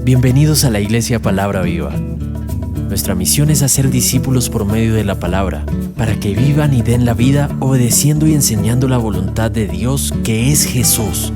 Bienvenidos a la Iglesia Palabra Viva. Nuestra misión es hacer discípulos por medio de la palabra, para que vivan y den la vida obedeciendo y enseñando la voluntad de Dios, que es Jesús.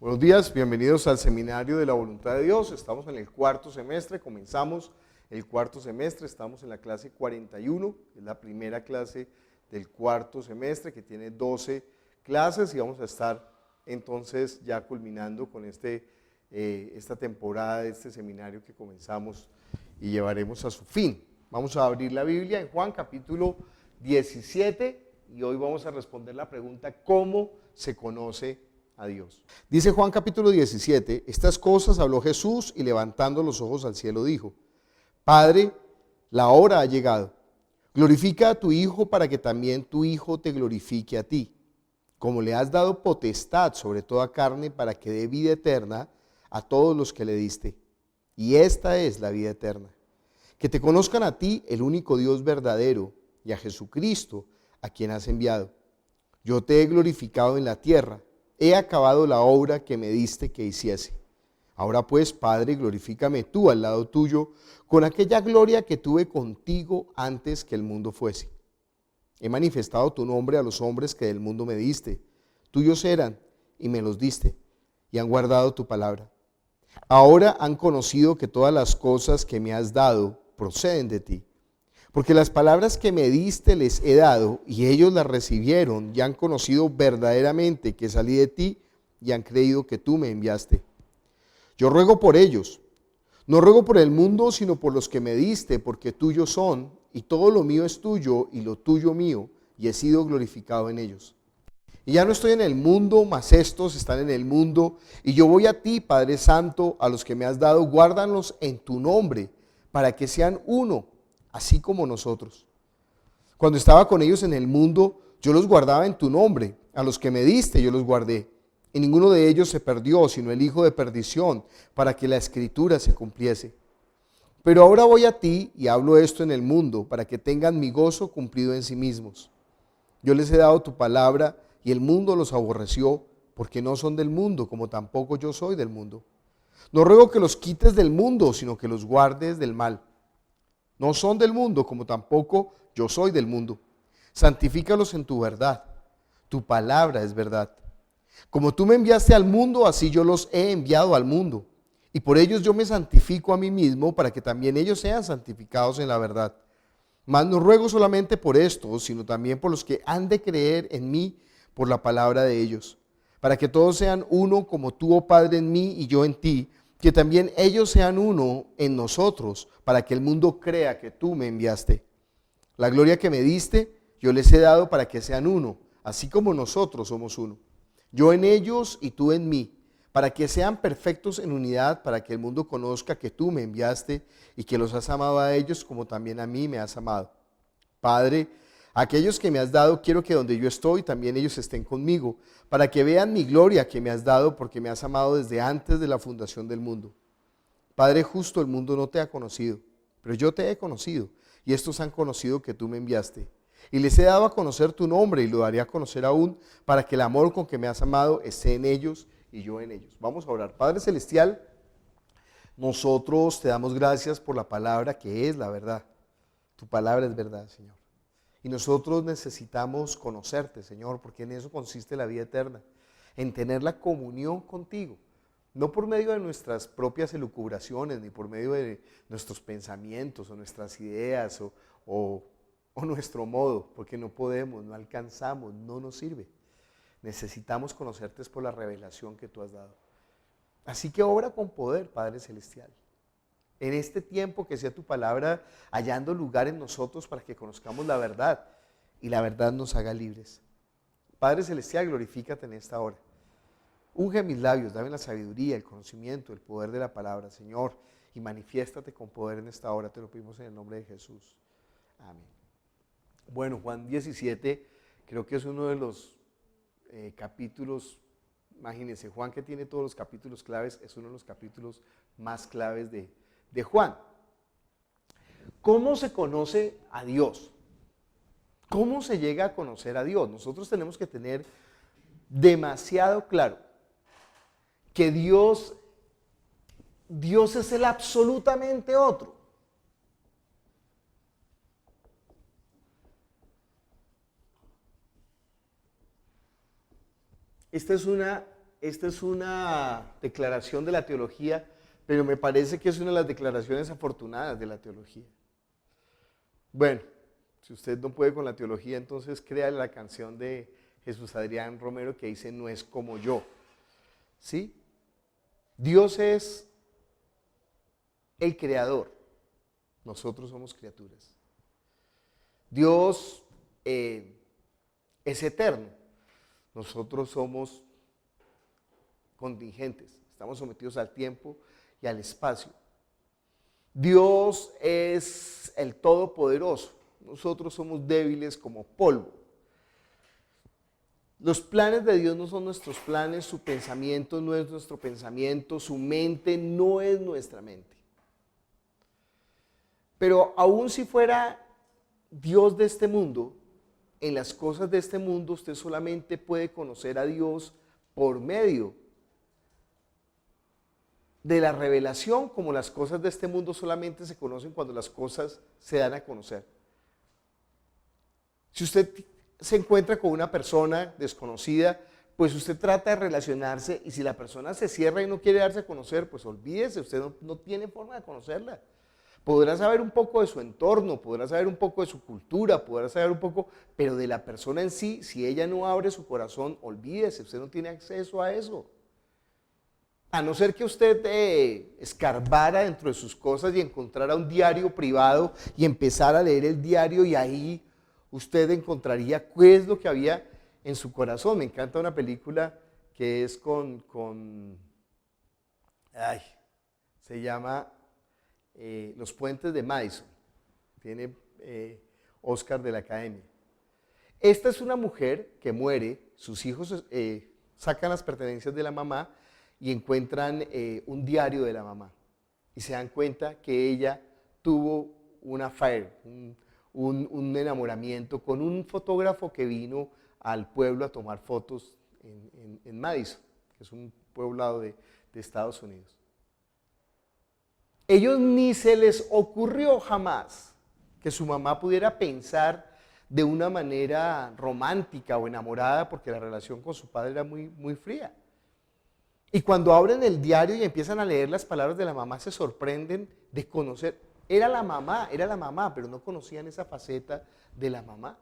Buenos días, bienvenidos al Seminario de la Voluntad de Dios. Estamos en el cuarto semestre, comenzamos el cuarto semestre, estamos en la clase 41, es la primera clase del cuarto semestre que tiene 12 clases y vamos a estar entonces ya culminando con esta temporada de este seminario que comenzamos y llevaremos a su fin. Vamos a abrir la Biblia en Juan capítulo 17 y hoy vamos a responder la pregunta: ¿cómo se conoce a Dios? Dice Juan capítulo 17, estas cosas habló Jesús y levantando los ojos al cielo dijo: Padre, la hora ha llegado, glorifica a tu Hijo para que también tu Hijo te glorifique a ti, como le has dado potestad sobre toda carne para que dé vida eterna a todos los que le diste. Y esta es la vida eterna, que te conozcan a ti, el único Dios verdadero, y a Jesucristo, a quien has enviado. Yo te he glorificado en la tierra, he acabado la obra que me diste que hiciese. Ahora pues, Padre, glorifícame tú al lado tuyo, con aquella gloria que tuve contigo antes que el mundo fuese. He manifestado tu nombre a los hombres que del mundo me diste. Tuyos eran y me los diste, y han guardado tu palabra. Ahora han conocido que todas las cosas que me has dado proceden de ti. Porque las palabras que me diste les he dado, y ellos las recibieron, y han conocido verdaderamente que salí de ti, y han creído que tú me enviaste. Yo ruego por ellos. No ruego por el mundo, sino por los que me diste, porque tuyos son, y todo lo mío es tuyo, y lo tuyo mío, y he sido glorificado en ellos. Y ya no estoy en el mundo, mas estos están en el mundo, y yo voy a ti, Padre Santo, a los que me has dado, guárdalos en tu nombre, para que sean uno, así como nosotros. Cuando estaba con ellos en el mundo, yo los guardaba en tu nombre, a los que me diste yo los guardé. Y ninguno de ellos se perdió, sino el hijo de perdición, para que la escritura se cumpliese. Pero ahora voy a ti y hablo esto en el mundo, para que tengan mi gozo cumplido en sí mismos. Yo les he dado tu palabra, y el mundo los aborreció, porque no son del mundo, como tampoco yo soy del mundo. No ruego que los quites del mundo, sino que los guardes del mal. No son del mundo, como tampoco yo soy del mundo. Santifícalos en tu verdad. Tu palabra es verdad. Como tú me enviaste al mundo, así yo los he enviado al mundo. Y por ellos yo me santifico a mí mismo, para que también ellos sean santificados en la verdad. Mas no ruego solamente por estos, sino también por los que han de creer en mí por la palabra de ellos, para que todos sean uno, como tú, oh Padre, en mí y yo en ti, que también ellos sean uno en nosotros, para que el mundo crea que tú me enviaste. La gloria que me diste, yo les he dado para que sean uno, así como nosotros somos uno. Yo en ellos y tú en mí, para que sean perfectos en unidad, para que el mundo conozca que tú me enviaste y que los has amado a ellos como también a mí me has amado. Padre, aquellos que me has dado, quiero que donde yo estoy también ellos estén conmigo, para que vean mi gloria que me has dado, porque me has amado desde antes de la fundación del mundo. Padre justo, el mundo no te ha conocido, pero yo te he conocido, y estos han conocido que tú me enviaste. Y les he dado a conocer tu nombre, y lo daré a conocer aún, para que el amor con que me has amado esté en ellos y yo en ellos. Vamos a orar. Padre Celestial, nosotros te damos gracias por la palabra que es la verdad. Tu palabra es verdad, Señor. Y nosotros necesitamos conocerte, Señor, porque en eso consiste la vida eterna, en tener la comunión contigo, no por medio de nuestras propias elucubraciones, ni por medio de nuestros pensamientos o nuestras ideas o nuestro modo, porque no podemos, no alcanzamos, no nos sirve. Necesitamos conocerte por la revelación que tú has dado. Así que obra con poder, Padre Celestial. En este tiempo que sea tu palabra hallando lugar en nosotros para que conozcamos la verdad y la verdad nos haga libres. Padre Celestial, glorifícate en esta hora. Unge mis labios, dame la sabiduría, el conocimiento, el poder de la palabra, Señor, y manifiéstate con poder en esta hora. Te lo pedimos en el nombre de Jesús. Amén. Bueno, Juan 17 creo que es uno de los capítulos, imagínense, Juan, que tiene todos los capítulos claves, es uno de los capítulos más claves de Juan. ¿Cómo se conoce a Dios? ¿Cómo se llega a conocer a Dios? Nosotros tenemos que tener demasiado claro que Dios es el absolutamente otro. Esta es una declaración de la teología, pero me parece que es una de las declaraciones afortunadas de la teología. Bueno, si usted no puede con la teología, entonces créale la canción de Jesús Adrián Romero que dice: no es como yo. ¿Sí? Dios es el creador, nosotros somos criaturas. Dios es eterno, nosotros somos contingentes, estamos sometidos al tiempo y al espacio. Dios es el todopoderoso, nosotros somos débiles como polvo. Los planes de Dios no son nuestros planes, su pensamiento no es nuestro pensamiento, su mente no es nuestra mente. Pero aun si fuera Dios de este mundo, en las cosas de este mundo usted solamente puede conocer a Dios por medio de la revelación, como las cosas de este mundo solamente se conocen cuando las cosas se dan a conocer. Si usted se encuentra con una persona desconocida, pues usted trata de relacionarse, y si la persona se cierra y no quiere darse a conocer, pues olvídese, usted no tiene forma de conocerla. Podrá saber un poco de su entorno, podrá saber un poco de su cultura, podrá saber un poco, pero de la persona en sí, si ella no abre su corazón, olvídese, usted no tiene acceso a eso. A no ser que usted escarbara dentro de sus cosas y encontrara un diario privado y empezara a leer el diario, y ahí usted encontraría qué es lo que había en su corazón. Me encanta una película que es se llama Los Puentes de Madison. Tiene Oscar de la Academia. Esta es una mujer que muere, sus hijos sacan las pertenencias de la mamá y encuentran un diario de la mamá. Y se dan cuenta que ella tuvo un affair, un enamoramiento con un fotógrafo que vino al pueblo a tomar fotos en Madison, que es un poblado de Estados Unidos. Ellos ni se les ocurrió jamás que su mamá pudiera pensar de una manera romántica o enamorada, porque la relación con su padre era muy, muy fría. Y cuando abren el diario y empiezan a leer las palabras de la mamá, se sorprenden de conocer. Era la mamá, pero no conocían esa faceta de la mamá.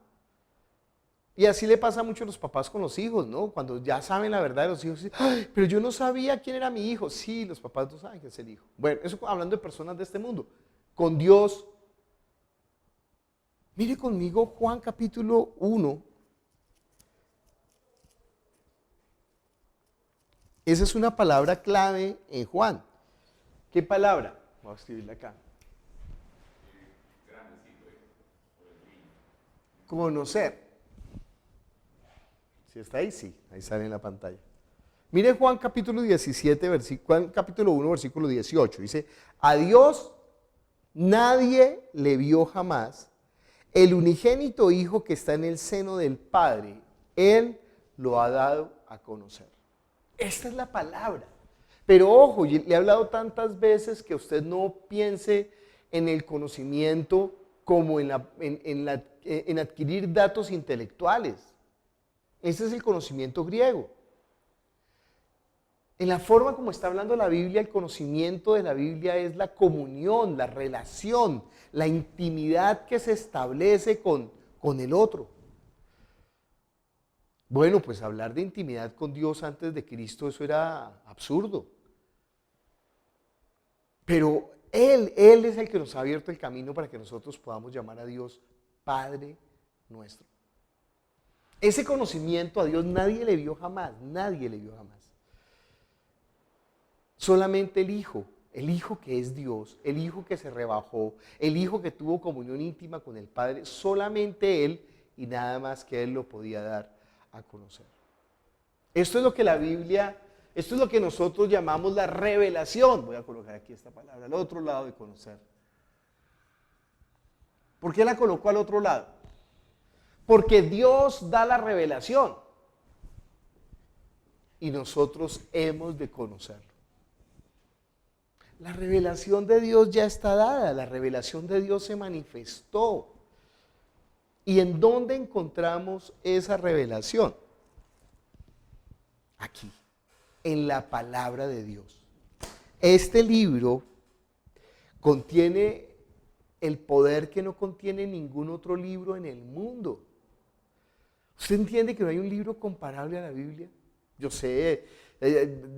Y así le pasa mucho a los papás con los hijos, ¿no? Cuando ya saben la verdad de los hijos, ¡ay, pero yo no sabía quién era mi hijo! Sí, los papás no saben quién es el hijo. Bueno, eso hablando de personas de este mundo. Con Dios, mire conmigo Juan capítulo 1. Esa es una palabra clave en Juan. ¿Qué palabra? Voy a escribirla acá. Conocer. Si está ahí, sí, ahí sale en la pantalla. Mire Juan capítulo 17, Juan capítulo 1, versículo 18. Dice: a Dios nadie le vio jamás, el unigénito Hijo que está en el seno del Padre, Él lo ha dado a conocer. Esta es la palabra. Pero ojo, le he hablado tantas veces que usted no piense en el conocimiento como en adquirir datos intelectuales. Ese es el conocimiento griego. En la forma como está hablando la Biblia, el conocimiento de la Biblia es la comunión, la relación, la intimidad que se establece con el otro. Bueno, pues hablar de intimidad con Dios antes de Cristo, eso era absurdo. Pero Él es el que nos ha abierto el camino para que nosotros podamos llamar a Dios Padre nuestro. Ese conocimiento a Dios nadie le vio jamás, nadie le vio jamás. Solamente el Hijo que es Dios, el Hijo que se rebajó, el Hijo que tuvo comunión íntima con el Padre, solamente Él y nada más que Él lo podía dar a conocer. Esto es lo que la Biblia, esto es lo que nosotros llamamos la revelación. Voy a colocar aquí esta palabra, al otro lado de conocer. ¿Por qué la colocó al otro lado? Porque Dios da la revelación. y nosotros hemos de conocerlo. La revelación de Dios ya está dada, la revelación de Dios se manifestó. ¿Y en dónde encontramos esa revelación? Aquí, en la palabra de Dios. Este libro contiene el poder que no contiene ningún otro libro en el mundo. ¿Usted entiende que no hay un libro comparable a la Biblia? Yo sé,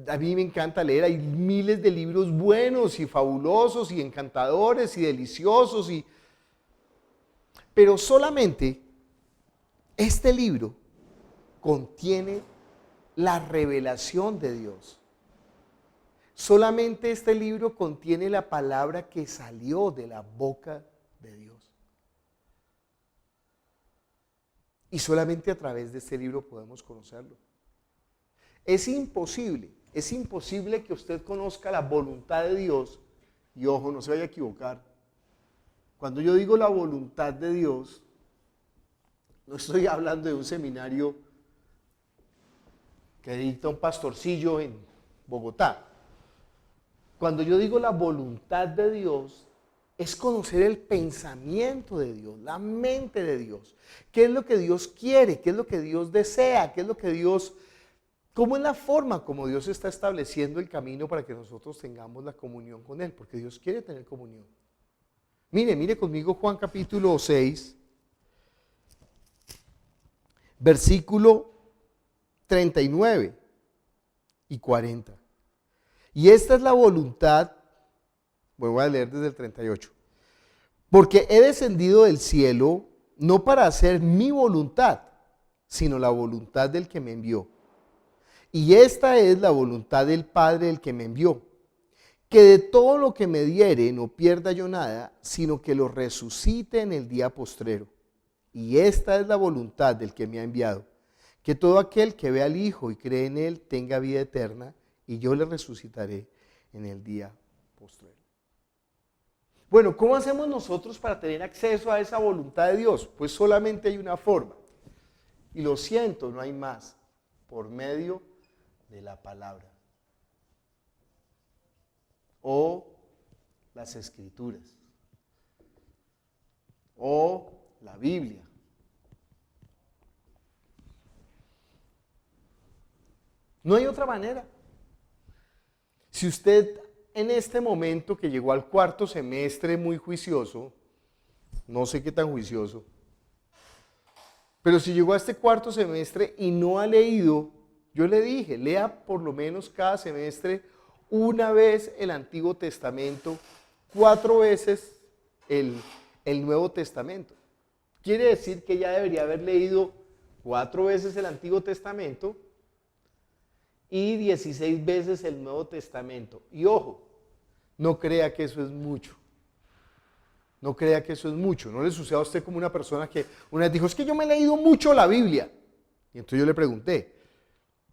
a mí me encanta leer, hay miles de libros buenos y fabulosos y encantadores y deliciosos, pero solamente este libro contiene la revelación de Dios. Solamente este libro contiene la palabra que salió de la boca de Dios. Y solamente a través de este libro podemos conocerlo. Es imposible que usted conozca la voluntad de Dios, y ojo, no se vaya a equivocar. Cuando yo digo la voluntad de Dios, no estoy hablando de un seminario que dicta un pastorcillo en Bogotá. Cuando yo digo la voluntad de Dios, es conocer el pensamiento de Dios, la mente de Dios. ¿Qué es lo que Dios quiere? ¿Qué es lo que Dios desea? ¿Qué es lo que Dios... ¿Cómo es la forma como Dios está estableciendo el camino para que nosotros tengamos la comunión con Él? Porque Dios quiere tener comunión. Mire conmigo Juan capítulo 6, versículo 39 y 40. Y esta es la voluntad, voy a leer desde el 38. Porque he descendido del cielo no para hacer mi voluntad, sino la voluntad del que me envió. Y esta es la voluntad del Padre del que me envió, que de todo lo que me diere no pierda yo nada, sino que lo resucite en el día postrero. Y esta es la voluntad del que me ha enviado, que todo aquel que ve al Hijo y cree en Él tenga vida eterna, y yo le resucitaré en el día postrero. Bueno, ¿cómo hacemos nosotros para tener acceso a esa voluntad de Dios? Pues solamente hay una forma, y lo siento, no hay más, por medio de la palabra o las Escrituras o la Biblia. No hay otra manera. Si usted en este momento que llegó al cuarto semestre muy juicioso, no sé qué tan juicioso, pero si llegó a este cuarto semestre y no ha leído, yo le dije, lea por lo menos cada semestre una vez el Antiguo Testamento, 4 veces el Nuevo Testamento. Quiere decir que ya debería haber leído 4 veces el Antiguo Testamento y 16 veces el Nuevo Testamento. Y ojo, no crea que eso es mucho. No crea que eso es mucho. No le suceda a usted como una persona que una vez dijo, es que yo me he leído mucho la Biblia. Y entonces yo le pregunté,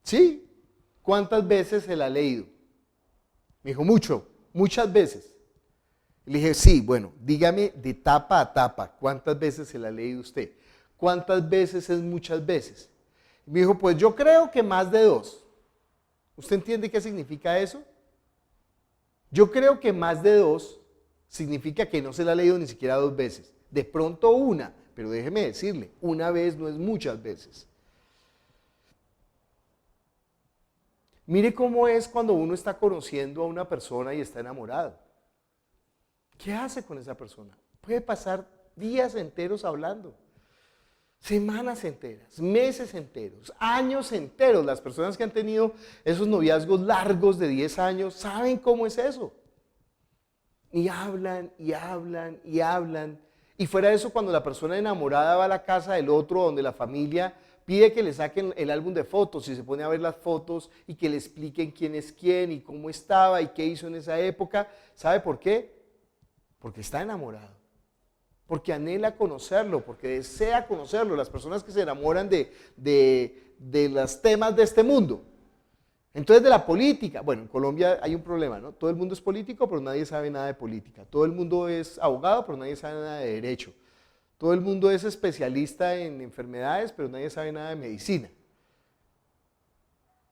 ¿sí? ¿Cuántas veces se la ha leído? Me dijo, muchas veces. Le dije, sí, bueno, dígame de tapa a tapa, ¿cuántas veces se la ha leído usted? ¿Cuántas veces es muchas veces? Y me dijo, pues yo creo que más de 2. ¿Usted entiende qué significa eso? Yo creo que más de 2 significa que no se la ha leído ni siquiera 2 veces. De pronto una, pero déjeme decirle, una vez no es muchas veces. Mire cómo es cuando uno está conociendo a una persona y está enamorado. ¿Qué hace con esa persona? Puede pasar días enteros hablando, semanas enteras, meses enteros, años enteros. Las personas que han tenido esos noviazgos largos de 10 años saben cómo es eso. Y hablan, y hablan, y hablan. Y fuera de eso, cuando la persona enamorada va a la casa del otro, donde la familia pide que le saquen el álbum de fotos y se pone a ver las fotos y que le expliquen quién es quién y cómo estaba y qué hizo en esa época. ¿Sabe por qué? Porque está enamorado, porque anhela conocerlo, porque desea conocerlo. Las personas que se enamoran de los temas de este mundo. Entonces de la política, bueno, en Colombia hay un problema, ¿no? Todo el mundo es político, pero nadie sabe nada de política. Todo el mundo es abogado, pero nadie sabe nada de derecho. Todo el mundo es especialista en enfermedades, pero nadie sabe nada de medicina.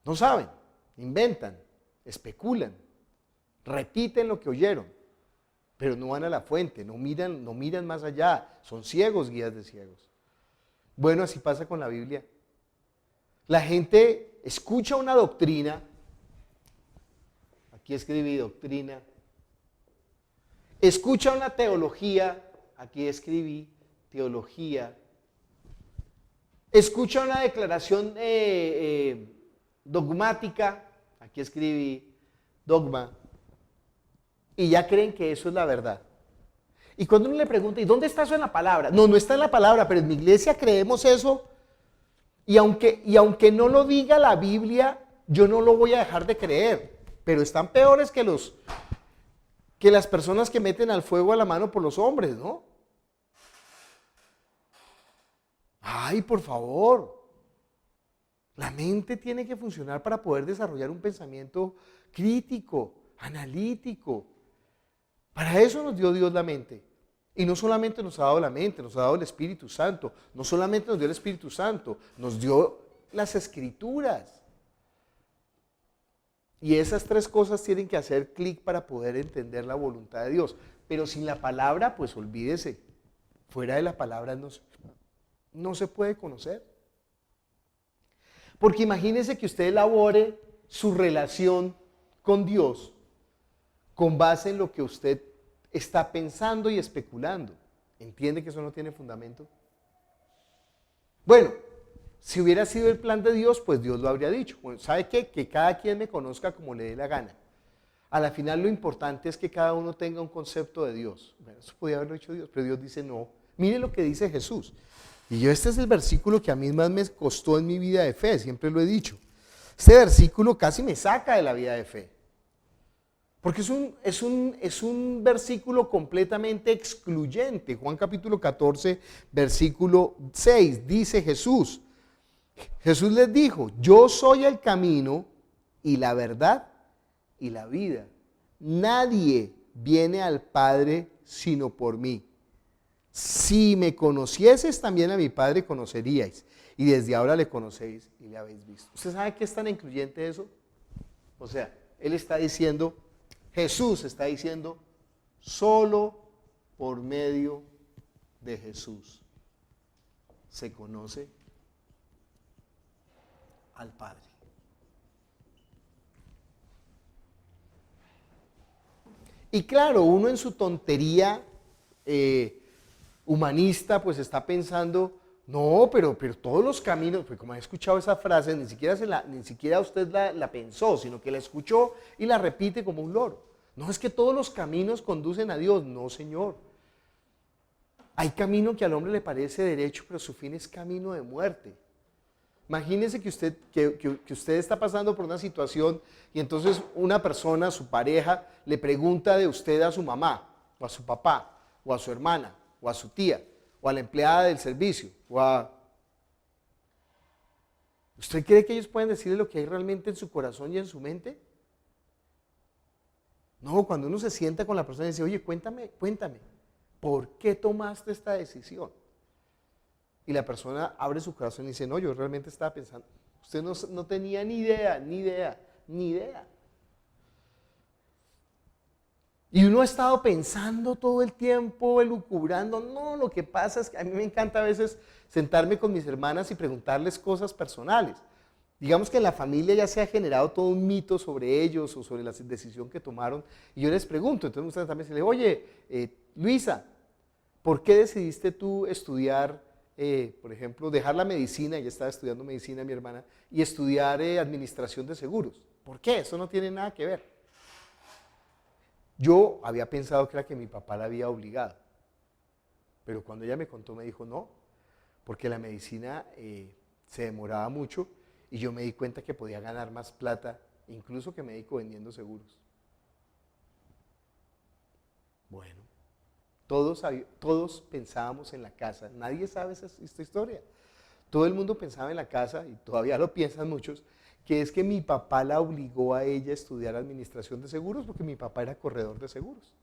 No saben, inventan, especulan, repiten lo que oyeron, pero no van a la fuente, no miran más allá, son ciegos, guías de ciegos. Bueno, así pasa con la Biblia. La gente escucha una doctrina, aquí escribí doctrina, escucha una teología, aquí escribí teología, escucha una declaración dogmática, aquí escribí dogma, y ya creen que eso es la verdad. Y cuando uno le pregunta, ¿y dónde está eso en la palabra? No, no está en la palabra, pero en mi iglesia creemos eso, y aunque no lo diga la Biblia, yo no lo voy a dejar de creer, pero están peores que las personas que meten al fuego a la mano por los hombres, ¿no? Ay, por favor. La mente tiene que funcionar para poder desarrollar un pensamiento crítico, analítico. Para eso nos dio Dios la mente. Y no solamente nos ha dado la mente, nos ha dado el Espíritu Santo. No solamente nos dio el Espíritu Santo, nos dio las Escrituras. Y esas tres cosas tienen que hacer clic para poder entender la voluntad de Dios. Pero sin la palabra, pues olvídese. Fuera de la palabra no se puede conocer. Porque imagínese que usted elabore su relación con Dios con base en lo que usted está pensando y especulando. ¿Entiende que eso no tiene fundamento? Bueno, si hubiera sido el plan de Dios, pues Dios lo habría dicho. Bueno, ¿sabe qué? Que cada quien me conozca como le dé la gana. A la final lo importante es que cada uno tenga un concepto de Dios. Bueno, eso podía haberlo hecho Dios, pero Dios dice no. Mire lo que dice Jesús. Y este es el versículo que a mí más me costó en mi vida de fe, siempre lo he dicho. Este versículo casi me saca de la vida de fe. Porque es un versículo completamente excluyente. Juan capítulo 14, versículo 6, dice Jesús. Jesús les dijo, yo soy el camino y la verdad y la vida. Nadie viene al Padre sino por mí. Si me conocieses, también a mi Padre conoceríais. Y desde ahora le conocéis y le habéis visto. ¿Usted sabe qué es tan incluyente eso? O sea, él está diciendo, Jesús está diciendo, solo por medio de Jesús se conoce al Padre. Y claro, uno en su tontería humanista pues está pensando, no, pero todos los caminos, pues como he escuchado esa frase, ni siquiera usted la pensó, sino que la escuchó y la repite como un loro. No, es que todos los caminos conducen a Dios. No, Señor. Hay camino que al hombre le parece derecho, pero su fin es camino de muerte. Imagínese que usted está pasando por una situación y entonces una persona, su pareja, le pregunta de usted a su mamá, o a su papá, o a su hermana, o a su tía, o a la empleada del servicio, ¿Usted cree que ellos pueden decirle lo que hay realmente en su corazón y en su mente? No, cuando uno se sienta con la persona y dice, oye, cuéntame, ¿por qué tomaste esta decisión? Y la persona abre su corazón y dice, no, yo realmente estaba pensando, usted no tenía ni idea. Y uno ha estado pensando todo el tiempo, elucubrando. No, lo que pasa es que a mí me encanta a veces sentarme con mis hermanas y preguntarles cosas personales. Digamos que en la familia ya se ha generado todo un mito sobre ellos o sobre la decisión que tomaron. Y yo les pregunto, entonces me gusta también decirle, oye, Luisa, ¿por qué decidiste tú estudiar, por ejemplo, dejar la medicina, ella estaba estudiando medicina mi hermana, y estudiar administración de seguros? ¿Por qué? Eso no tiene nada que ver. Yo había pensado que era que mi papá la había obligado, pero cuando ella me contó me dijo no, porque la medicina se demoraba mucho y yo me di cuenta que podía ganar más plata, incluso que médico vendiendo seguros. Bueno, todos pensábamos en la casa, nadie sabe esta historia. Todo el mundo pensaba en la casa, y todavía lo piensan muchos, que es que mi papá la obligó a ella a estudiar administración de seguros porque mi papá era corredor de seguros.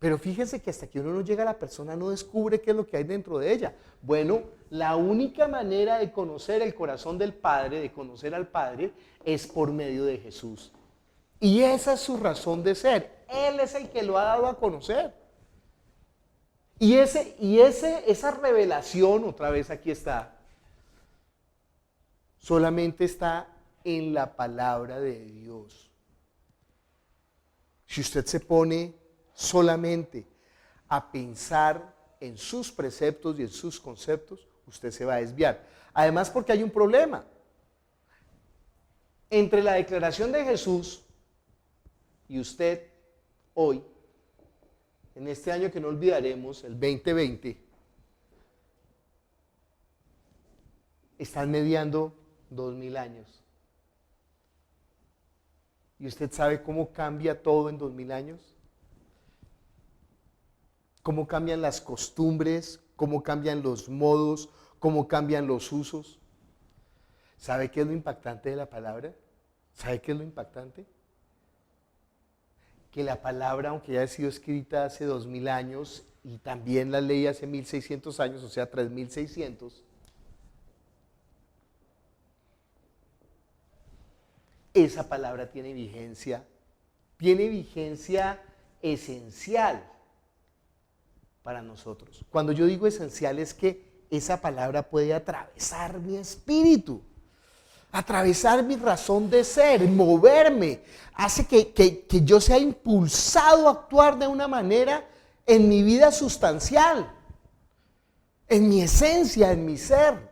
Pero fíjense que hasta que uno no llega a la persona no descubre qué es lo que hay dentro de ella. Bueno, la única manera de conocer el corazón del Padre, de conocer al Padre, es por medio de Jesús. Y esa es su razón de ser. Él es el que lo ha dado a conocer. Y esa revelación, otra vez aquí está, solamente está en la palabra de Dios. Si usted se pone solamente a pensar en sus preceptos y en sus conceptos, usted se va a desviar. Además, porque hay un problema. Entre la declaración de Jesús y usted hoy, en este año que no olvidaremos, el 2020, están mediando 2000 años. ¿Y usted sabe cómo cambia todo en 2000 años? ¿Cómo cambian las costumbres? ¿Cómo cambian los modos? ¿Cómo cambian los usos? ¿Sabe qué es lo impactante de la palabra? ¿Sabe qué es lo impactante? Que la palabra, aunque ya ha sido escrita hace 2000 años y también la ley hace 1600 años, o sea 3600, esa palabra tiene vigencia esencial para nosotros. Cuando yo digo esencial es que esa palabra puede atravesar mi espíritu, atravesar mi razón de ser, moverme, hace que yo sea impulsado a actuar de una manera en mi vida sustancial, en mi esencia, en mi ser.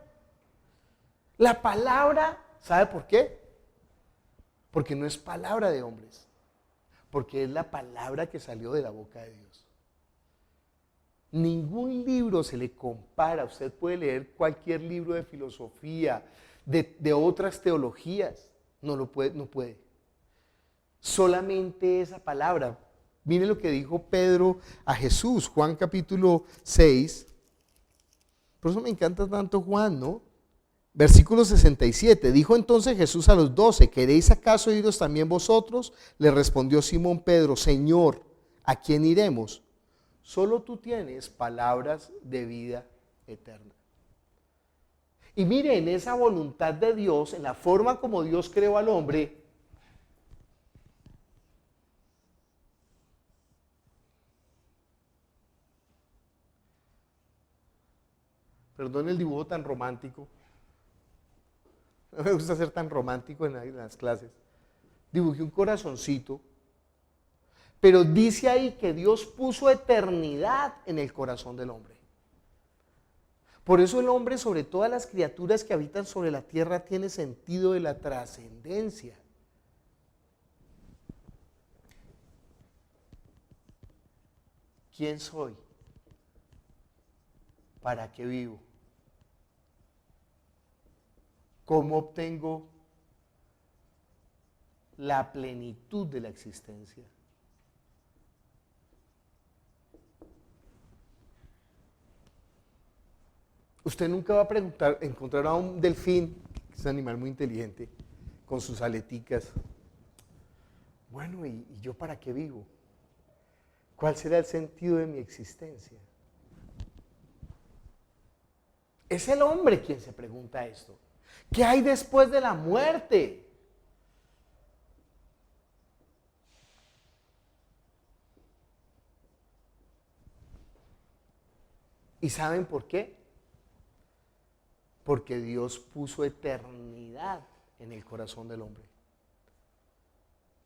La palabra, ¿sabe por qué? Porque no es palabra de hombres, porque es la palabra que salió de la boca de Dios. Ningún libro se le compara. Usted puede leer cualquier libro de filosofía, de otras teologías, no puede. Solamente esa palabra. Mire lo que dijo Pedro a Jesús, Juan capítulo 6. Por eso me encanta tanto Juan, ¿no? Versículo 67, dijo entonces Jesús a los 12, ¿queréis acaso iros también vosotros? Le respondió Simón Pedro, Señor, ¿a quién iremos? Solo tú tienes palabras de vida eterna. Y mire, en esa voluntad de Dios, en la forma como Dios creó al hombre, perdón el dibujo tan romántico, no me gusta ser tan romántico en las clases, dibujé un corazoncito, pero dice ahí que Dios puso eternidad en el corazón del hombre. Por eso el hombre, sobre todas las criaturas que habitan sobre la tierra, tiene sentido de la trascendencia. ¿Quién soy? ¿Para qué vivo? ¿Cómo obtengo la plenitud de la existencia? Usted nunca va a encontrar a un delfín, que es un animal muy inteligente, con sus aleticas. Bueno, ¿y yo para qué vivo? ¿Cuál será el sentido de mi existencia? Es el hombre quien se pregunta esto. ¿Qué hay después de la muerte? ¿Y saben por qué? Porque Dios puso eternidad en el corazón del hombre.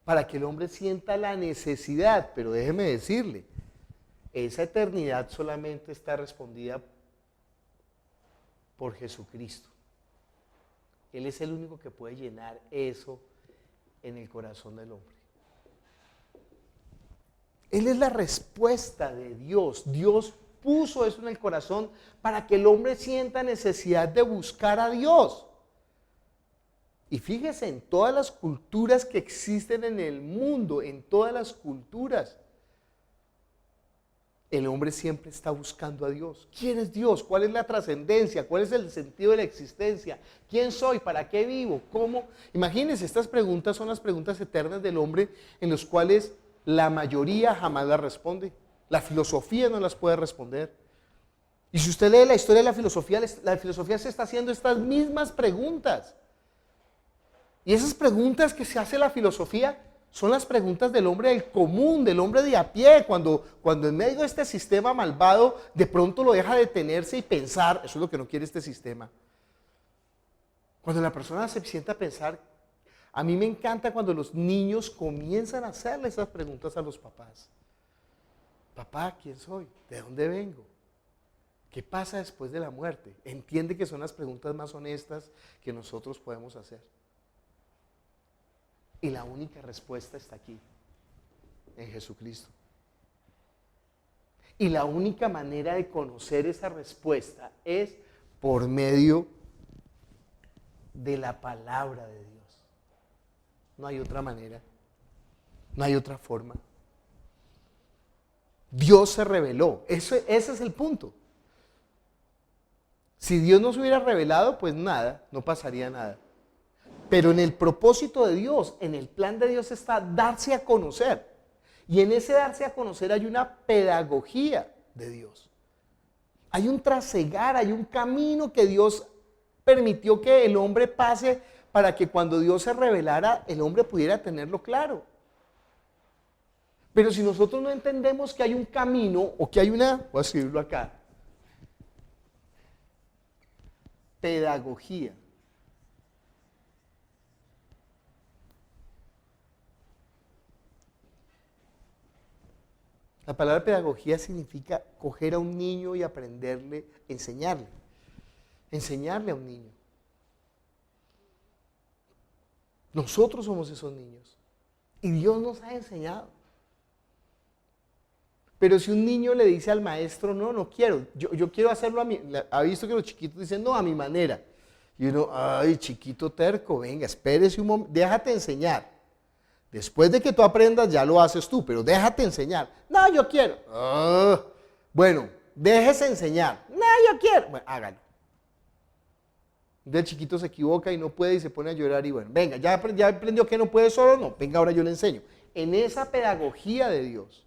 Para que el hombre sienta la necesidad, pero déjeme decirle, esa eternidad solamente está respondida por Jesucristo. Él es el único que puede llenar eso en el corazón del hombre. Él es la respuesta de Dios. Dios puso eso en el corazón para que el hombre sienta necesidad de buscar a Dios. Y fíjese, en todas las culturas que existen en el mundo, en todas las culturas, el hombre siempre está buscando a Dios. ¿Quién es Dios? ¿Cuál es la trascendencia? ¿Cuál es el sentido de la existencia? ¿Quién soy? ¿Para qué vivo? ¿Cómo? Imagínense, estas preguntas son las preguntas eternas del hombre en las cuales la mayoría jamás las responde. La filosofía no las puede responder. Y si usted lee la historia de la filosofía se está haciendo estas mismas preguntas. Y esas preguntas que se hace la filosofía son las preguntas del hombre del común, del hombre de a pie, cuando en medio de este sistema malvado de pronto lo deja detenerse y pensar. Eso es lo que no quiere este sistema. Cuando la persona se sienta a pensar, a mí me encanta cuando los niños comienzan a hacerle esas preguntas a los papás. Papá, ¿quién soy? ¿De dónde vengo? ¿Qué pasa después de la muerte? Entiende que son las preguntas más honestas que nosotros podemos hacer. Y la única respuesta está aquí, en Jesucristo. Y la única manera de conocer esa respuesta es por medio de la palabra de Dios. No hay otra manera, no hay otra forma. Dios se reveló, ese es el punto. Si Dios no se hubiera revelado, pues nada, no pasaría nada. Pero en el propósito de Dios, en el plan de Dios está darse a conocer. Y en ese darse a conocer hay una pedagogía de Dios. Hay un trasegar, hay un camino que Dios permitió que el hombre pase para que cuando Dios se revelara, el hombre pudiera tenerlo claro. Pero si nosotros no entendemos que hay un camino o que hay una, voy a escribirlo acá, pedagogía. La palabra pedagogía significa coger a un niño y aprenderle, enseñarle a un niño. Nosotros somos esos niños y Dios nos ha enseñado. Pero si un niño le dice al maestro, no quiero, yo quiero hacerlo a mi, ha visto que los chiquitos dicen, no, a mi manera. Y uno, ay, chiquito terco, venga, espérese un momento, déjate enseñar. Después de que tú aprendas, ya lo haces tú, pero déjate enseñar. No, yo quiero. Bueno, déjese enseñar. No, yo quiero. Bueno, hágalo. Entonces el chiquito se equivoca y no puede y se pone a llorar y bueno, venga, ya aprendió que no puede solo, no, venga, ahora yo le enseño. En esa pedagogía de Dios,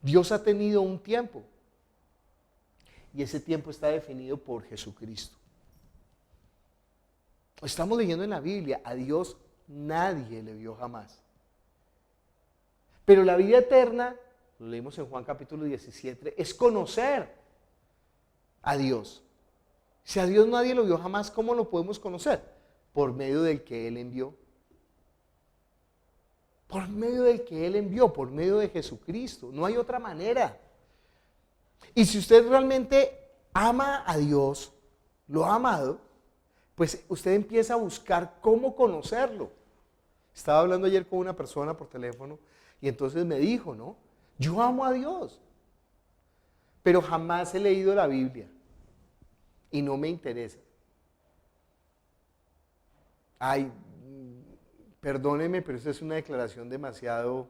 Dios ha tenido un tiempo y ese tiempo está definido por Jesucristo. Estamos leyendo en la Biblia, a Dios nadie le vio jamás. Pero la vida eterna, lo leímos en Juan capítulo 17, es conocer a Dios. Si a Dios nadie lo vio jamás, ¿cómo lo podemos conocer? Por medio del que Él envió. Por medio del que Él envió, por medio de Jesucristo. No hay otra manera. Y si usted realmente ama a Dios, lo ha amado, pues usted empieza a buscar cómo conocerlo. Estaba hablando ayer con una persona por teléfono y entonces me dijo, ¿no? Yo amo a Dios, pero jamás he leído la Biblia y no me interesa. Ay, perdóneme, pero esta es una declaración demasiado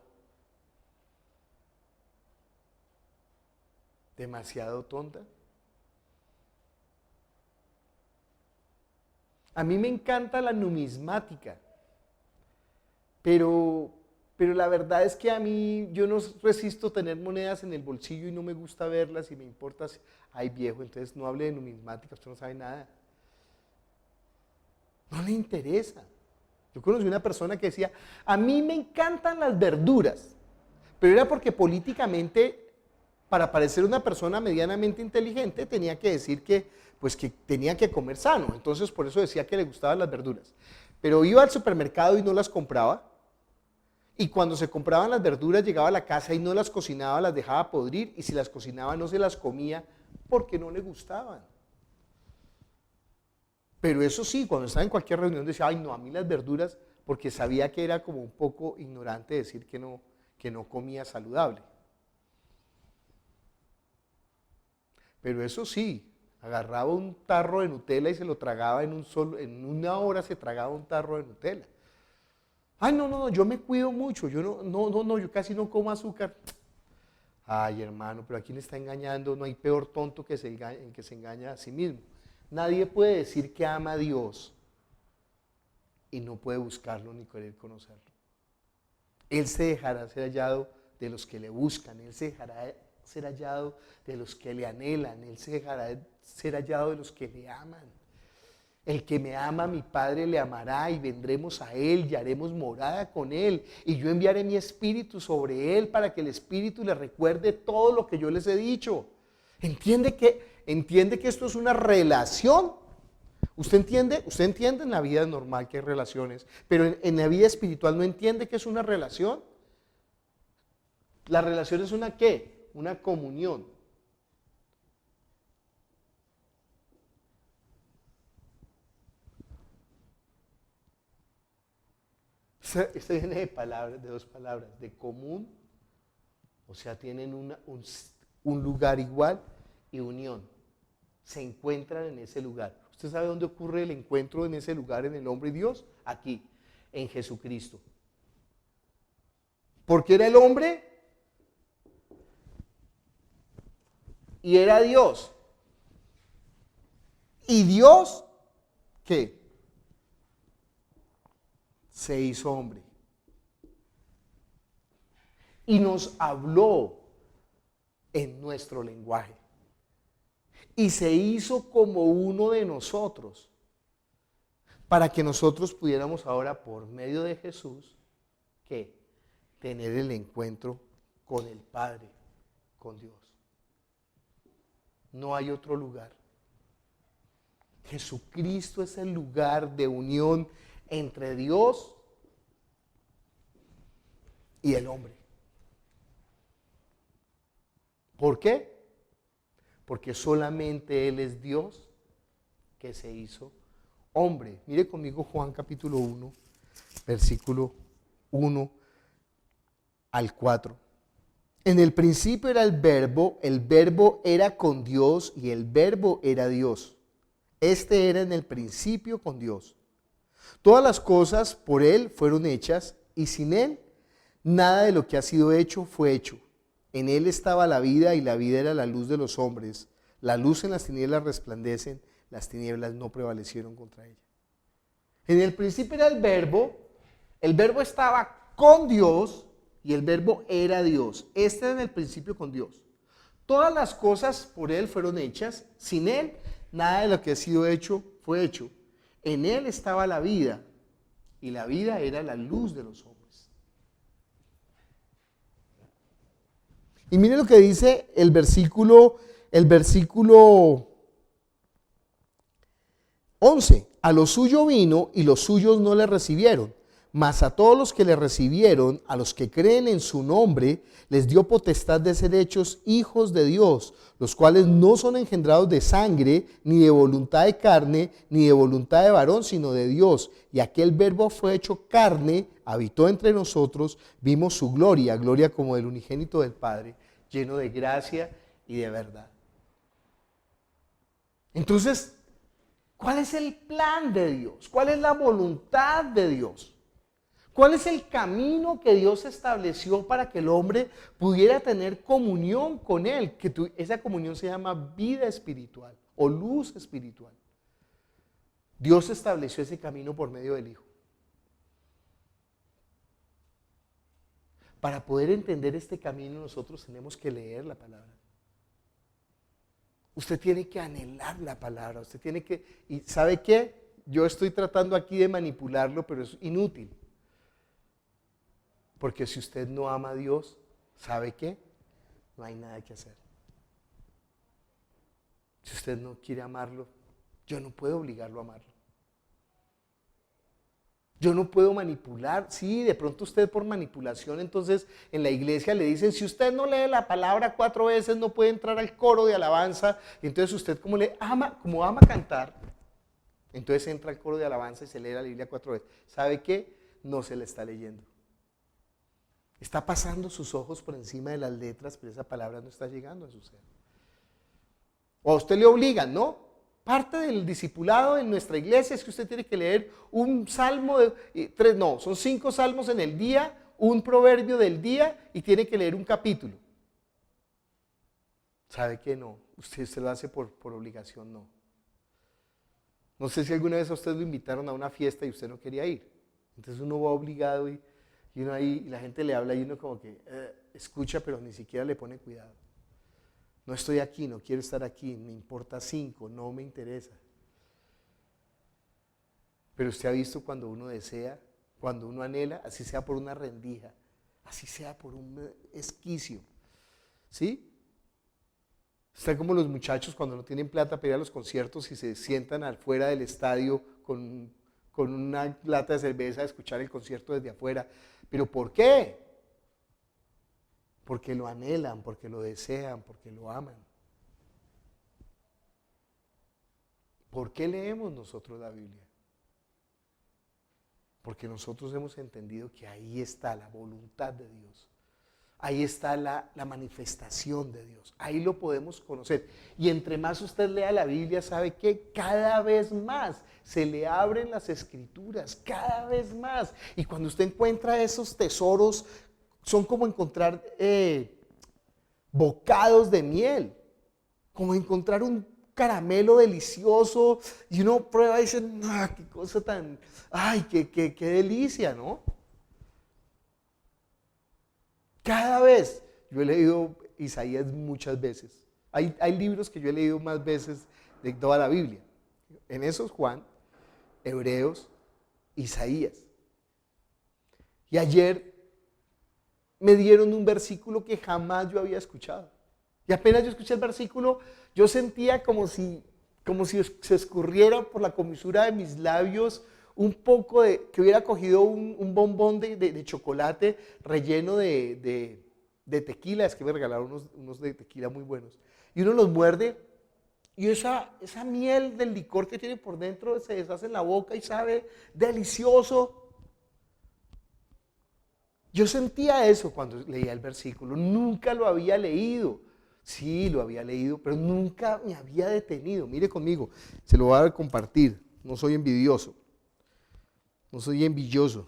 tonta. A mí me encanta la numismática, pero la verdad es que a mí yo no resisto tener monedas en el bolsillo y no me gusta verlas y me importa, ay viejo, entonces no hable de numismática, usted no sabe nada. No le interesa. Yo conocí una persona que decía, a mí me encantan las verduras, pero era porque políticamente, para parecer una persona medianamente inteligente, tenía que decir que tenía que comer sano, entonces por eso decía que le gustaban las verduras. Pero iba al supermercado y no las compraba, y cuando se compraban las verduras llegaba a la casa y no las cocinaba, las dejaba podrir, y si las cocinaba no se las comía porque no le gustaban. Pero eso sí, cuando estaba en cualquier reunión decía, ay no, a mí las verduras, porque sabía que era como un poco ignorante decir que no comía saludable. Pero eso sí, agarraba un tarro de Nutella y se lo tragaba en una hora se tragaba un tarro de Nutella. Ay, no, yo me cuido mucho, yo casi no como azúcar. Ay, hermano, pero ¿a quién está engañando? No hay peor tonto que se engaña a sí mismo. Nadie puede decir que ama a Dios y no puede buscarlo ni querer conocerlo. Él se dejará ser hallado de los que le buscan, Él se dejará ser hallado de los que le anhelan, Él se dejará ser hallado de los que le aman. El que me ama, mi Padre le amará y vendremos a Él y haremos morada con Él. Y yo enviaré mi espíritu sobre Él para que el espíritu le recuerde todo lo que yo les he dicho. ¿Entiende que esto es una relación? ¿Usted entiende en la vida normal que hay relaciones, pero en la vida espiritual no entiende que es una relación? La relación es una ¿qué? Una comunión. Esto viene de dos palabras, de común, o sea, tienen un lugar igual, y unión. Se encuentran en ese lugar. ¿Usted sabe dónde ocurre el encuentro en ese lugar en el hombre y Dios? Aquí, en Jesucristo. Porque era el hombre y era Dios. Y Dios, ¿qué? Se hizo hombre. Y nos habló en nuestro lenguaje. Y se hizo como uno de nosotros, para que nosotros pudiéramos ahora, por medio de Jesús, ¿qué? Tener el encuentro con el Padre, con Dios. No hay otro lugar. Jesucristo es el lugar de unión entre Dios y el hombre. ¿Por qué? Porque solamente Él es Dios que se hizo hombre. Mire conmigo Juan capítulo 1, versículo 1 al 4. En el principio era el verbo era con Dios y el verbo era Dios. Este era en el principio con Dios. Todas las cosas por Él fueron hechas y sin Él nada de lo que ha sido hecho fue hecho. En Él estaba la vida y la vida era la luz de los hombres. La luz en las tinieblas resplandecen, las tinieblas no prevalecieron contra ella. En el principio era el verbo estaba con Dios y el verbo era Dios. Este era en el principio con Dios. Todas las cosas por Él fueron hechas, sin Él nada de lo que ha sido hecho fue hecho. En Él estaba la vida y la vida era la luz de los hombres. Y mire lo que dice el versículo 11. A lo suyo vino y los suyos no le recibieron, mas a todos los que le recibieron, a los que creen en su nombre, les dio potestad de ser hechos hijos de Dios, los cuales no son engendrados de sangre, ni de voluntad de carne, ni de voluntad de varón, sino de Dios. Y aquel verbo fue hecho carne, habitó entre nosotros, vimos su gloria, gloria como del unigénito del Padre, lleno de gracia y de verdad. Entonces, ¿cuál es el plan de Dios? ¿Cuál es la voluntad de Dios? ¿Cuál es el camino que Dios estableció para que el hombre pudiera tener comunión con Él? Esa comunión se llama vida espiritual o luz espiritual. Dios estableció ese camino por medio del Hijo. Para poder entender este camino nosotros tenemos que leer la palabra. Usted tiene que anhelar la palabra, usted tiene que... ¿Y sabe qué? Yo estoy tratando aquí de manipularlo, pero es inútil. Porque si usted no ama a Dios, ¿sabe qué? No hay nada que hacer. Si usted no quiere amarlo, yo no puedo obligarlo a amarlo. Yo no puedo manipular. Sí, de pronto usted por manipulación, entonces en la iglesia le dicen, si usted no lee la palabra 4 veces, no puede entrar al coro de alabanza. Entonces usted como ama cantar, entonces entra al coro de alabanza y se lee la Biblia 4 veces. ¿Sabe qué? No se le está leyendo. Está pasando sus ojos por encima de las letras, pero esa palabra no está llegando a su ser. O a usted le obligan, ¿no? Parte del discipulado en nuestra iglesia es que usted tiene que leer un salmo, son 5 salmos en el día, un proverbio del día y tiene que leer un capítulo. ¿Sabe qué? No, usted lo hace por obligación, no. No sé si alguna vez a usted lo invitaron a una fiesta y usted no quería ir. Entonces uno va obligado y Y uno ahí, la gente le habla y uno como que escucha, pero ni siquiera le pone cuidado. No estoy aquí, no quiero estar aquí, me importa 5, no me interesa. Pero usted ha visto cuando uno desea, cuando uno anhela, así sea por una rendija, así sea por un esquicio, ¿sí? Está como los muchachos cuando no tienen plata para ir a los conciertos y se sientan afuera del estadio con una lata de cerveza a escuchar el concierto desde afuera. ¿Pero por qué? Porque lo anhelan, porque lo desean, porque lo aman. ¿Por qué leemos nosotros la Biblia? Porque nosotros hemos entendido que ahí está la voluntad de Dios. Ahí está la manifestación de Dios. Ahí lo podemos conocer. Y entre más usted lea la Biblia, sabe que cada vez más se le abren las escrituras, cada vez más. Y cuando usted encuentra esos tesoros, son como encontrar bocados de miel, como encontrar un caramelo delicioso y uno prueba y dice, qué cosa tan, ay, qué delicia, ¿no? Cada vez, yo he leído Isaías muchas veces. Hay libros que yo he leído más veces de toda la Biblia. En esos Juan, Hebreos, Isaías. Y ayer me dieron un versículo que jamás yo había escuchado. Y apenas yo escuché el versículo, yo sentía como si se escurriera por la comisura de mis labios un poco que hubiera cogido un bombón de chocolate relleno de tequila. Es que me regalaron unos de tequila muy buenos. Y uno los muerde y esa miel del licor que tiene por dentro se deshace en la boca y sabe delicioso. Yo sentía eso cuando leía el versículo. Nunca lo había leído. Sí, lo había leído, pero nunca me había detenido. Mire conmigo, se lo voy a compartir. No soy envidioso. No soy envidioso.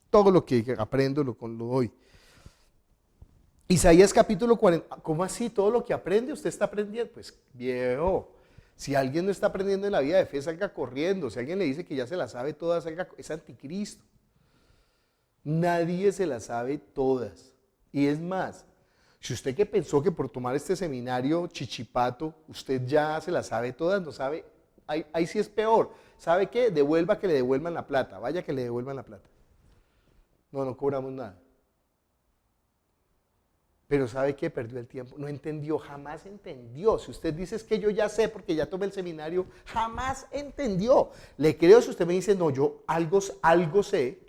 Todo lo que aprendo lo doy. Isaías capítulo 40. ¿Cómo así? Todo lo que aprende, usted está aprendiendo. Pues viejo, si alguien no está aprendiendo en la vida de fe, salga corriendo. Si alguien le dice que ya se la sabe todas, es anticristo. Nadie se la sabe todas. Y es más, si usted que pensó que por tomar este seminario chichipato, usted ya se la sabe todas, no sabe, ahí sí es peor. ¿Sabe qué? Devuelva que le devuelvan la plata. Vaya que le devuelvan la plata. No cobramos nada. Pero ¿sabe qué? Perdió el tiempo. No entendió, jamás entendió. Si usted dice es que yo ya sé porque ya tomé el seminario, jamás entendió. Le creo si usted me dice, no, yo algo sé,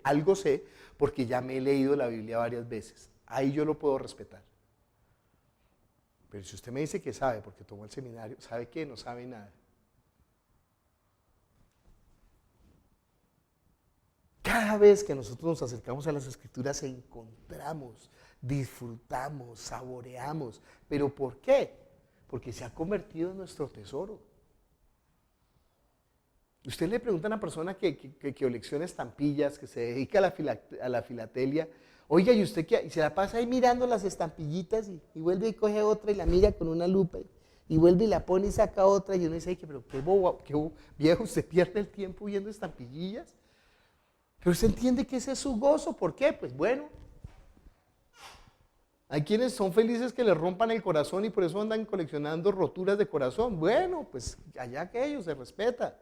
porque ya me he leído la Biblia varias veces. Ahí yo lo puedo respetar. Pero si usted me dice que sabe porque tomó el seminario, ¿sabe qué? No sabe nada. Cada vez que nosotros nos acercamos a las Escrituras encontramos, disfrutamos, saboreamos. ¿Pero por qué? Porque se ha convertido en nuestro tesoro. Usted le pregunta a una persona que colecciona estampillas, que se dedica a la filatelia, oiga, ¿y usted qué? Y se la pasa ahí mirando las estampillitas y vuelve y coge otra y la mira con una lupa y vuelve y la pone y saca otra y uno dice, pero qué viejo, usted pierde el tiempo viendo estampillillas. Pero usted entiende que ese es su gozo. ¿Por qué? Pues bueno, hay quienes son felices que les rompan el corazón y por eso andan coleccionando roturas de corazón. Bueno, pues allá que ellos se respeta.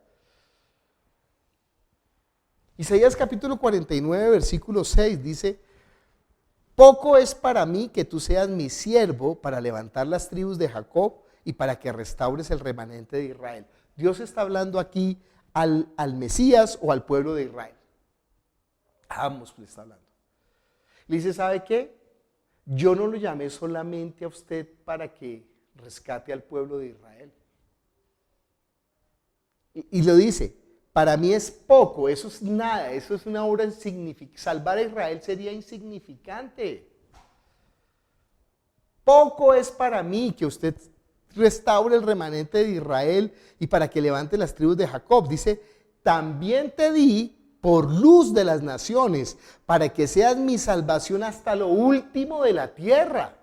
Isaías capítulo 49, versículo 6 dice, poco es para mí que tú seas mi siervo para levantar las tribus de Jacob y para que restaures el remanente de Israel. Dios está hablando aquí al Mesías o al pueblo de Israel. A ambos le está hablando. Le dice, ¿sabe qué? Yo no lo llamé solamente a usted para que rescate al pueblo de Israel. Y lo dice, para mí es poco, eso es nada, eso es una obra insignificante. Salvar a Israel sería insignificante. Poco es para mí que usted restaure el remanente de Israel y para que levante las tribus de Jacob. Dice, también te di por luz de las naciones, para que seas mi salvación hasta lo último de la tierra.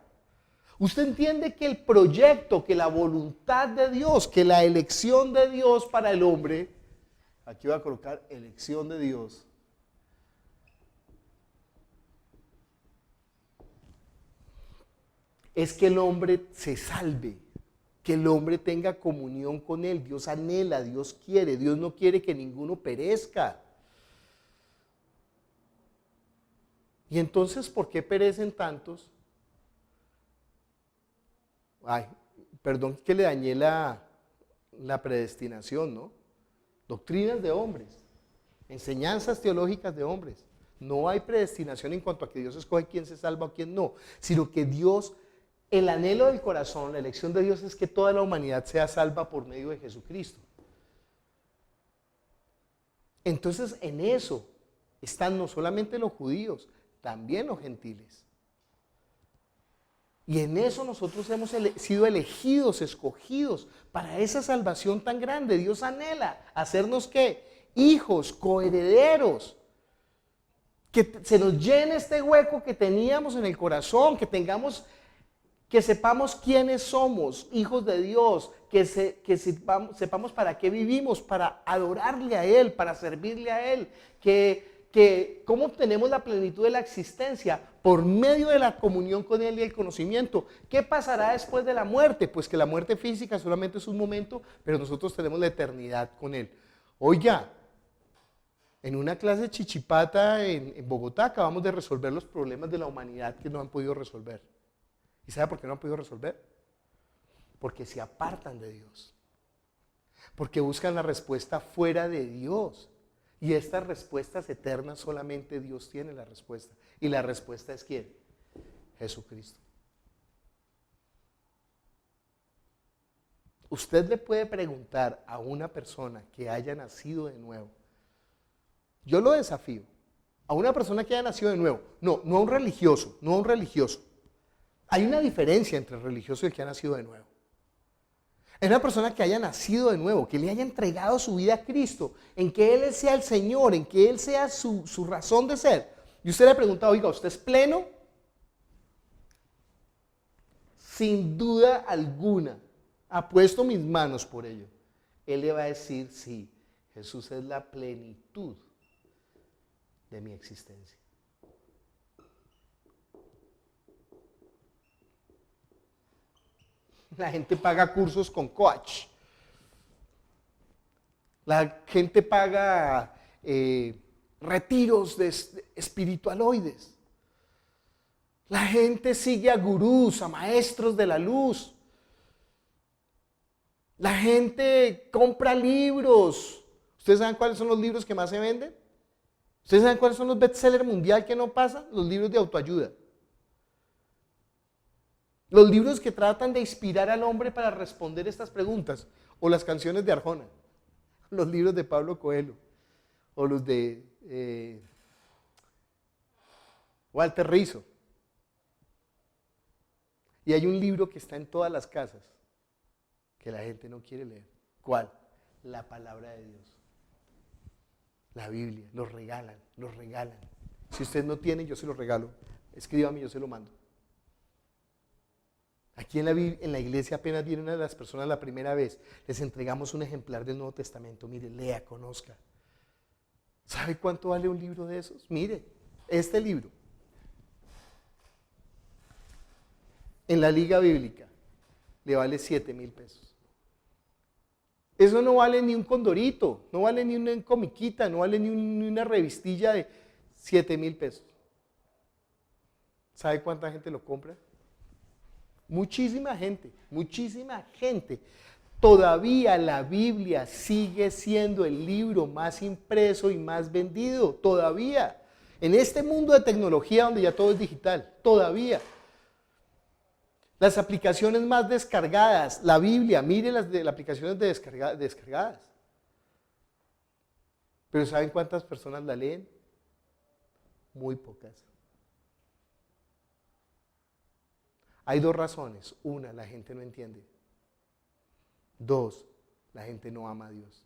Usted entiende que el proyecto, que la voluntad de Dios, que la elección de Dios para el hombre, aquí voy a colocar elección de Dios, es que el hombre se salve, que el hombre tenga comunión con Él. Dios anhela, Dios quiere, Dios no quiere que ninguno perezca. Y entonces, ¿por qué perecen tantos? Ay, perdón que le dañé la predestinación, ¿no? Doctrinas de hombres, enseñanzas teológicas de hombres. No hay predestinación en cuanto a que Dios escoge quién se salva o quién no, sino que Dios, el anhelo del corazón, la elección de Dios es que toda la humanidad sea salva por medio de Jesucristo. Entonces, en eso están no solamente los judíos, también los gentiles. Y en eso nosotros hemos sido elegidos, escogidos para esa salvación tan grande. Dios anhela hacernos ¿qué? Hijos, coherederos. Que se nos llene este hueco que teníamos en el corazón, que sepamos quiénes somos, hijos de Dios, que sepamos para qué vivimos, para adorarle a Él, para servirle a Él, que cómo obtenemos la plenitud de la existencia por medio de la comunión con Él y el conocimiento. ¿Qué pasará después de la muerte? Pues que la muerte física solamente es un momento, pero nosotros tenemos la eternidad con Él. Oiga, en una clase chichipata en Bogotá acabamos de resolver los problemas de la humanidad que no han podido resolver. ¿Y sabe por qué no han podido resolver? Porque se apartan de Dios. Porque buscan la respuesta fuera de Dios. Y estas respuestas eternas solamente Dios tiene la respuesta. ¿Y la respuesta es quién? Jesucristo. Usted le puede preguntar a una persona que haya nacido de nuevo. Yo lo desafío. A una persona que haya nacido de nuevo. No a un religioso, no a un religioso. Hay una diferencia entre el religioso y el que ha nacido de nuevo. Es una persona que haya nacido de nuevo, que le haya entregado su vida a Cristo, en que Él sea el Señor, en que Él sea su razón de ser. Y usted le pregunta, oiga, ¿usted es pleno? Sin duda alguna, apuesto mis manos por ello. Él le va a decir, sí, Jesús es la plenitud de mi existencia. La gente paga cursos con coach. La gente paga retiros de espiritualoides. La gente sigue a gurús, a maestros de la luz. La gente compra libros. ¿Ustedes saben cuáles son los libros que más se venden? ¿Ustedes saben cuáles son los bestsellers mundial que no pasan? Los libros de autoayuda. Los libros que tratan de inspirar al hombre para responder estas preguntas, o las canciones de Arjona, los libros de Pablo Coelho, o los de Walter Rizzo. Y hay un libro que está en todas las casas, que la gente no quiere leer. ¿Cuál? La palabra de Dios. La Biblia, los regalan, los regalan. Si usted no tiene, yo se lo regalo. Escríbame, yo se lo mando. Aquí en la iglesia apenas viene una de las personas la primera vez, les entregamos un ejemplar del Nuevo Testamento. Mire, lea, conozca. ¿Sabe cuánto vale un libro de esos? Mire, este libro, en la Liga Bíblica, le vale 7,000 pesos. Eso no vale ni un condorito, no vale ni una comiquita, no vale ni una revistilla de 7,000 pesos. ¿Sabe cuánta gente lo compra? Muchísima gente, muchísima gente. Todavía la Biblia sigue siendo el libro más impreso y más vendido, todavía. En este mundo de tecnología donde ya todo es digital, todavía. Las aplicaciones más descargadas, la Biblia, mire las aplicaciones descargadas. Pero ¿saben cuántas personas la leen? Muy pocas. Hay dos razones. Una, la gente no entiende. Dos, la gente no ama a Dios.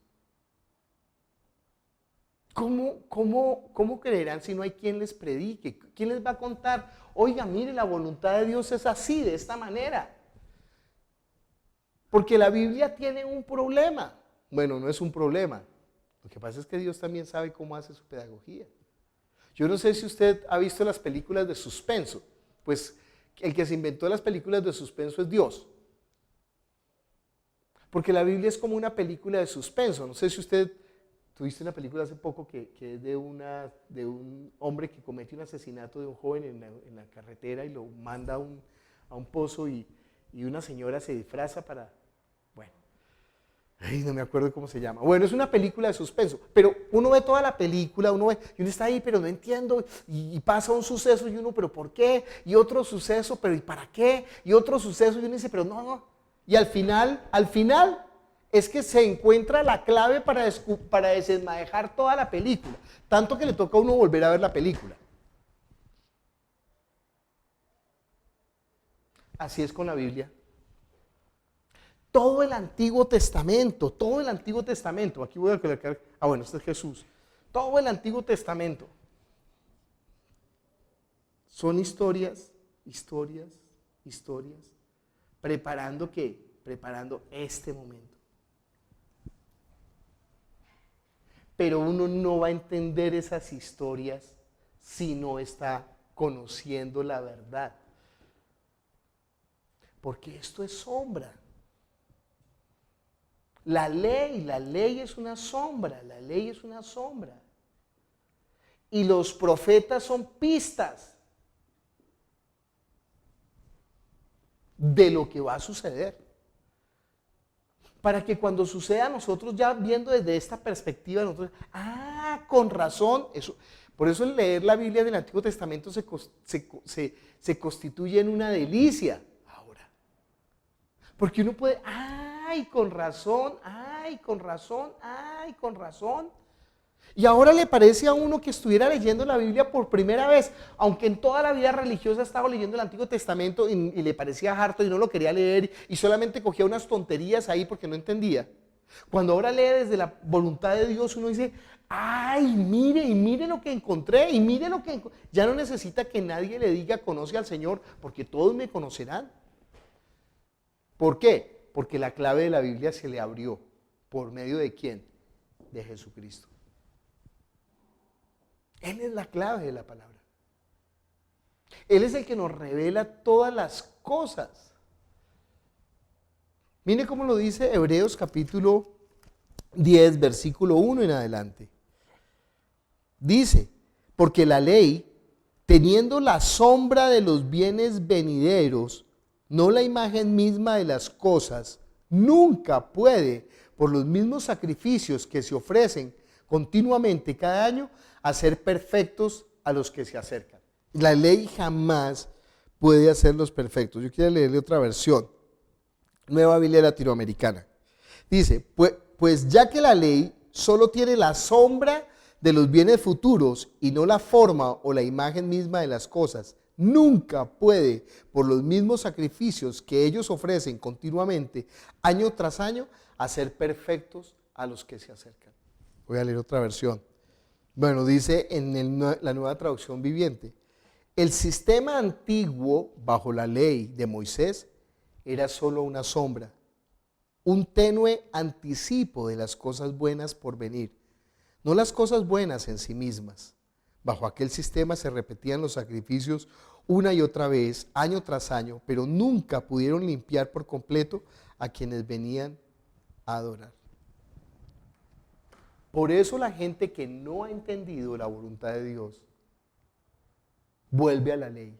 ¿Cómo creerán si no hay quien les predique? ¿Quién les va a contar? Oiga, mire, la voluntad de Dios es así, de esta manera. Porque la Biblia tiene un problema. Bueno, no es un problema. Lo que pasa es que Dios también sabe cómo hace su pedagogía. Yo no sé si usted ha visto las películas de suspenso. Pues el que se inventó las películas de suspenso es Dios. Porque la Biblia es como una película de suspenso. No sé si usted tuviste una película hace poco que es de un hombre que comete un asesinato de un joven en la carretera y lo manda a un pozo y una señora se disfraza para... Bueno, no me acuerdo cómo se llama. Bueno, es una película de suspenso, pero uno ve toda la película, y uno está ahí, pero no entiendo, y pasa un suceso y uno, pero ¿por qué? Y otro suceso, pero ¿y para qué? Y otro suceso y uno dice, pero no. Y al final es que se encuentra la clave para desenmadejar toda la película, tanto que le toca a uno volver a ver la película. Así es con la Biblia. Todo el Antiguo Testamento, aquí voy a colocar, bueno, este es Jesús. Todo el Antiguo Testamento son historias, preparando ¿qué? Preparando este momento. Pero uno no va a entender esas historias si no está conociendo la verdad. Porque esto es sombra. La ley es una sombra, Y los profetas son pistas de lo que va a suceder. Para que cuando suceda nosotros ya viendo desde esta perspectiva, nosotros, con razón, eso, por eso el leer la Biblia del Antiguo Testamento se constituye en una delicia ahora. Porque uno puede, con razón. Y ahora le parece a uno que estuviera leyendo la Biblia por primera vez, aunque en toda la vida religiosa estaba leyendo el Antiguo Testamento y le parecía harto y no lo quería leer y solamente cogía unas tonterías ahí porque no entendía. Cuando ahora lee desde la voluntad de Dios, uno dice, mire lo que encontré, ya no necesita que nadie le diga conoce al Señor, porque todos me conocerán. ¿Por qué? Porque la clave de la Biblia se le abrió. ¿Por medio de quién? De Jesucristo. Él es la clave de la palabra. Él es el que nos revela todas las cosas. Mire cómo lo dice Hebreos capítulo 10, versículo 1 en adelante. Dice, porque la ley, teniendo la sombra de los bienes venideros, no la imagen misma de las cosas, nunca puede, por los mismos sacrificios que se ofrecen continuamente cada año, hacer perfectos a los que se acercan. La ley jamás puede hacerlos perfectos. Yo quiero leerle otra versión, Nueva Biblia Latinoamericana. Dice, pues ya que la ley solo tiene la sombra de los bienes futuros y no la forma o la imagen misma de las cosas, nunca puede, por los mismos sacrificios que ellos ofrecen continuamente, año tras año, hacer perfectos a los que se acercan. Voy a leer otra versión. Bueno, dice en la Nueva Traducción Viviente, el sistema antiguo bajo la ley de Moisés era solo una sombra, un tenue anticipo de las cosas buenas por venir, no las cosas buenas en sí mismas. Bajo aquel sistema se repetían los sacrificios una y otra vez, año tras año, pero nunca pudieron limpiar por completo a quienes venían a adorar. Por eso la gente que no ha entendido la voluntad de Dios vuelve a la ley.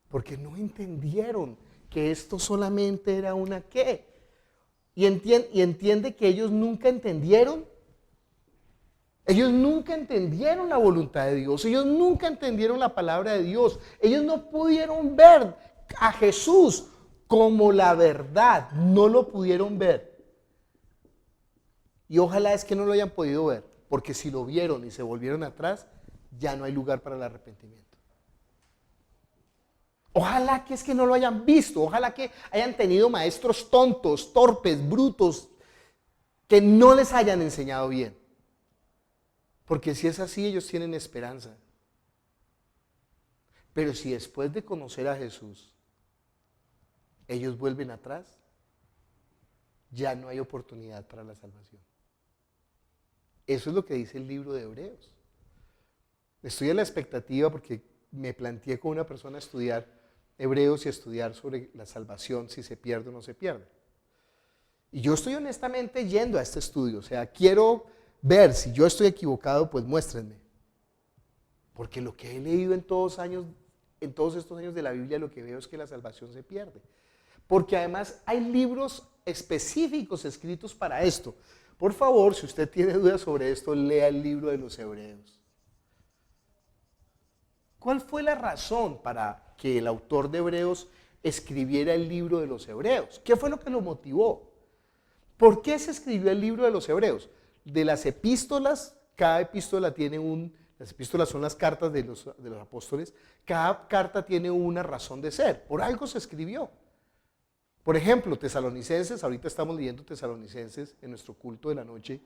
Porque no entendieron que esto solamente era una qué. Y entiende que ellos nunca entendieron. Ellos nunca entendieron la voluntad de Dios. Ellos nunca entendieron la palabra de Dios. Ellos no pudieron ver a Jesús como la verdad. No lo pudieron ver. Y ojalá es que no lo hayan podido ver, porque si lo vieron y se volvieron atrás, ya no hay lugar para el arrepentimiento. Ojalá que es que no lo hayan visto, ojalá que hayan tenido maestros tontos, torpes, brutos, que no les hayan enseñado bien. Porque si es así, ellos tienen esperanza. Pero si después de conocer a Jesús, ellos vuelven atrás, ya no hay oportunidad para la salvación. Eso es lo que dice el libro de Hebreos. Estoy a la expectativa porque me planteé con una persona a estudiar Hebreos y a estudiar sobre la salvación, si se pierde o no se pierde. Y yo estoy honestamente yendo a este estudio, o sea, quiero ver si yo estoy equivocado, pues muéstrenme. Porque lo que he leído en todos estos años de la Biblia, lo que veo es que la salvación se pierde. Porque además hay libros específicos escritos para esto. Por favor, si usted tiene dudas sobre esto, lea el libro de los Hebreos. ¿Cuál fue la razón para que el autor de Hebreos escribiera el libro de los Hebreos? ¿Qué fue lo que lo motivó? ¿Por qué se escribió el libro de los Hebreos? De las epístolas, cada epístola tiene las epístolas son las cartas de los apóstoles, cada carta tiene una razón de ser, por algo se escribió. Por ejemplo, Tesalonicenses, ahorita estamos leyendo Tesalonicenses en nuestro culto de la noche,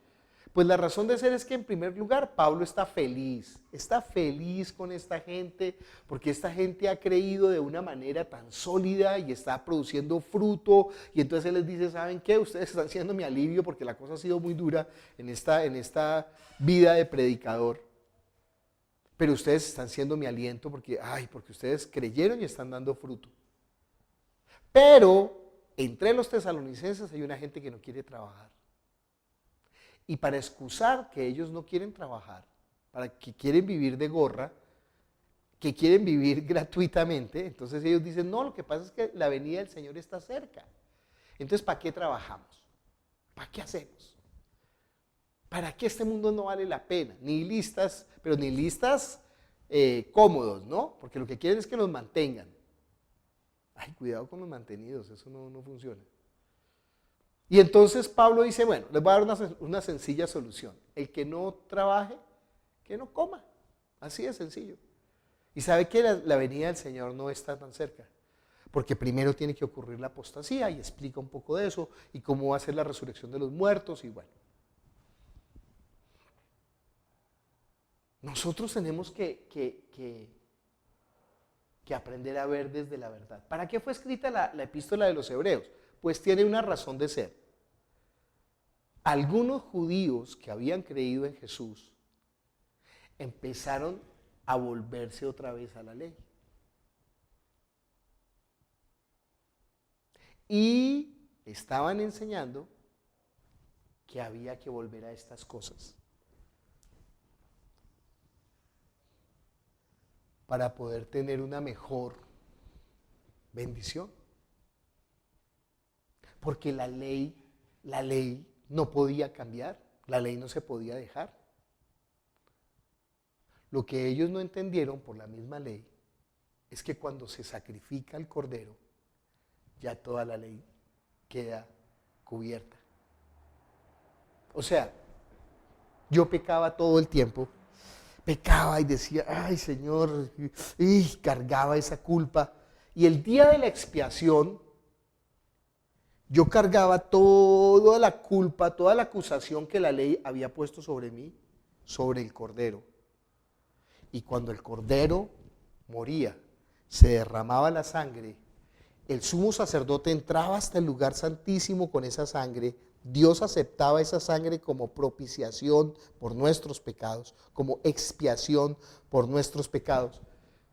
pues la razón de ser es que en primer lugar Pablo está feliz con esta gente, porque esta gente ha creído de una manera tan sólida y está produciendo fruto, y entonces él les dice, ¿saben qué? Ustedes están siendo mi alivio porque la cosa ha sido muy dura en esta vida de predicador, pero ustedes están siendo mi aliento porque ustedes creyeron y están dando fruto. Pero entre los tesalonicenses hay una gente que no quiere trabajar. Y para excusar que ellos no quieren trabajar, para que quieren vivir de gorra, que quieren vivir gratuitamente, entonces ellos dicen, no, lo que pasa es que la venida del Señor está cerca. Entonces, ¿para qué trabajamos? ¿Para qué hacemos? ¿Para qué este mundo no vale la pena? Nihilistas, pero nihilistas cómodos, ¿no? Porque lo que quieren es que nos mantengan. Ay, cuidado con los mantenidos, eso no funciona. Y entonces Pablo dice, bueno, les voy a dar una sencilla solución. El que no trabaje, que no coma. Así de sencillo. Y sabe que la venida del Señor no está tan cerca. Porque primero tiene que ocurrir la apostasía y explica un poco de eso y cómo va a ser la resurrección de los muertos y bueno. Nosotros tenemos que aprender a ver desde la verdad. ¿Para qué fue escrita la epístola de los Hebreos? Pues tiene una razón de ser. Algunos judíos que habían creído en Jesús empezaron a volverse otra vez a la ley. Y estaban enseñando que había que volver a estas cosas para poder tener una mejor bendición. Porque la ley no podía cambiar, la ley no se podía dejar. Lo que ellos no entendieron por la misma ley es que cuando se sacrifica el cordero, ya toda la ley queda cubierta. O sea, yo pecaba todo el tiempo, pecaba y decía, ay Señor, y cargaba esa culpa. Y el día de la expiación, yo cargaba toda la culpa, toda la acusación que la ley había puesto sobre mí, sobre el cordero. Y cuando el cordero moría, se derramaba la sangre, el sumo sacerdote entraba hasta el lugar santísimo con esa sangre. Dios aceptaba esa sangre como propiciación por nuestros pecados, como expiación por nuestros pecados.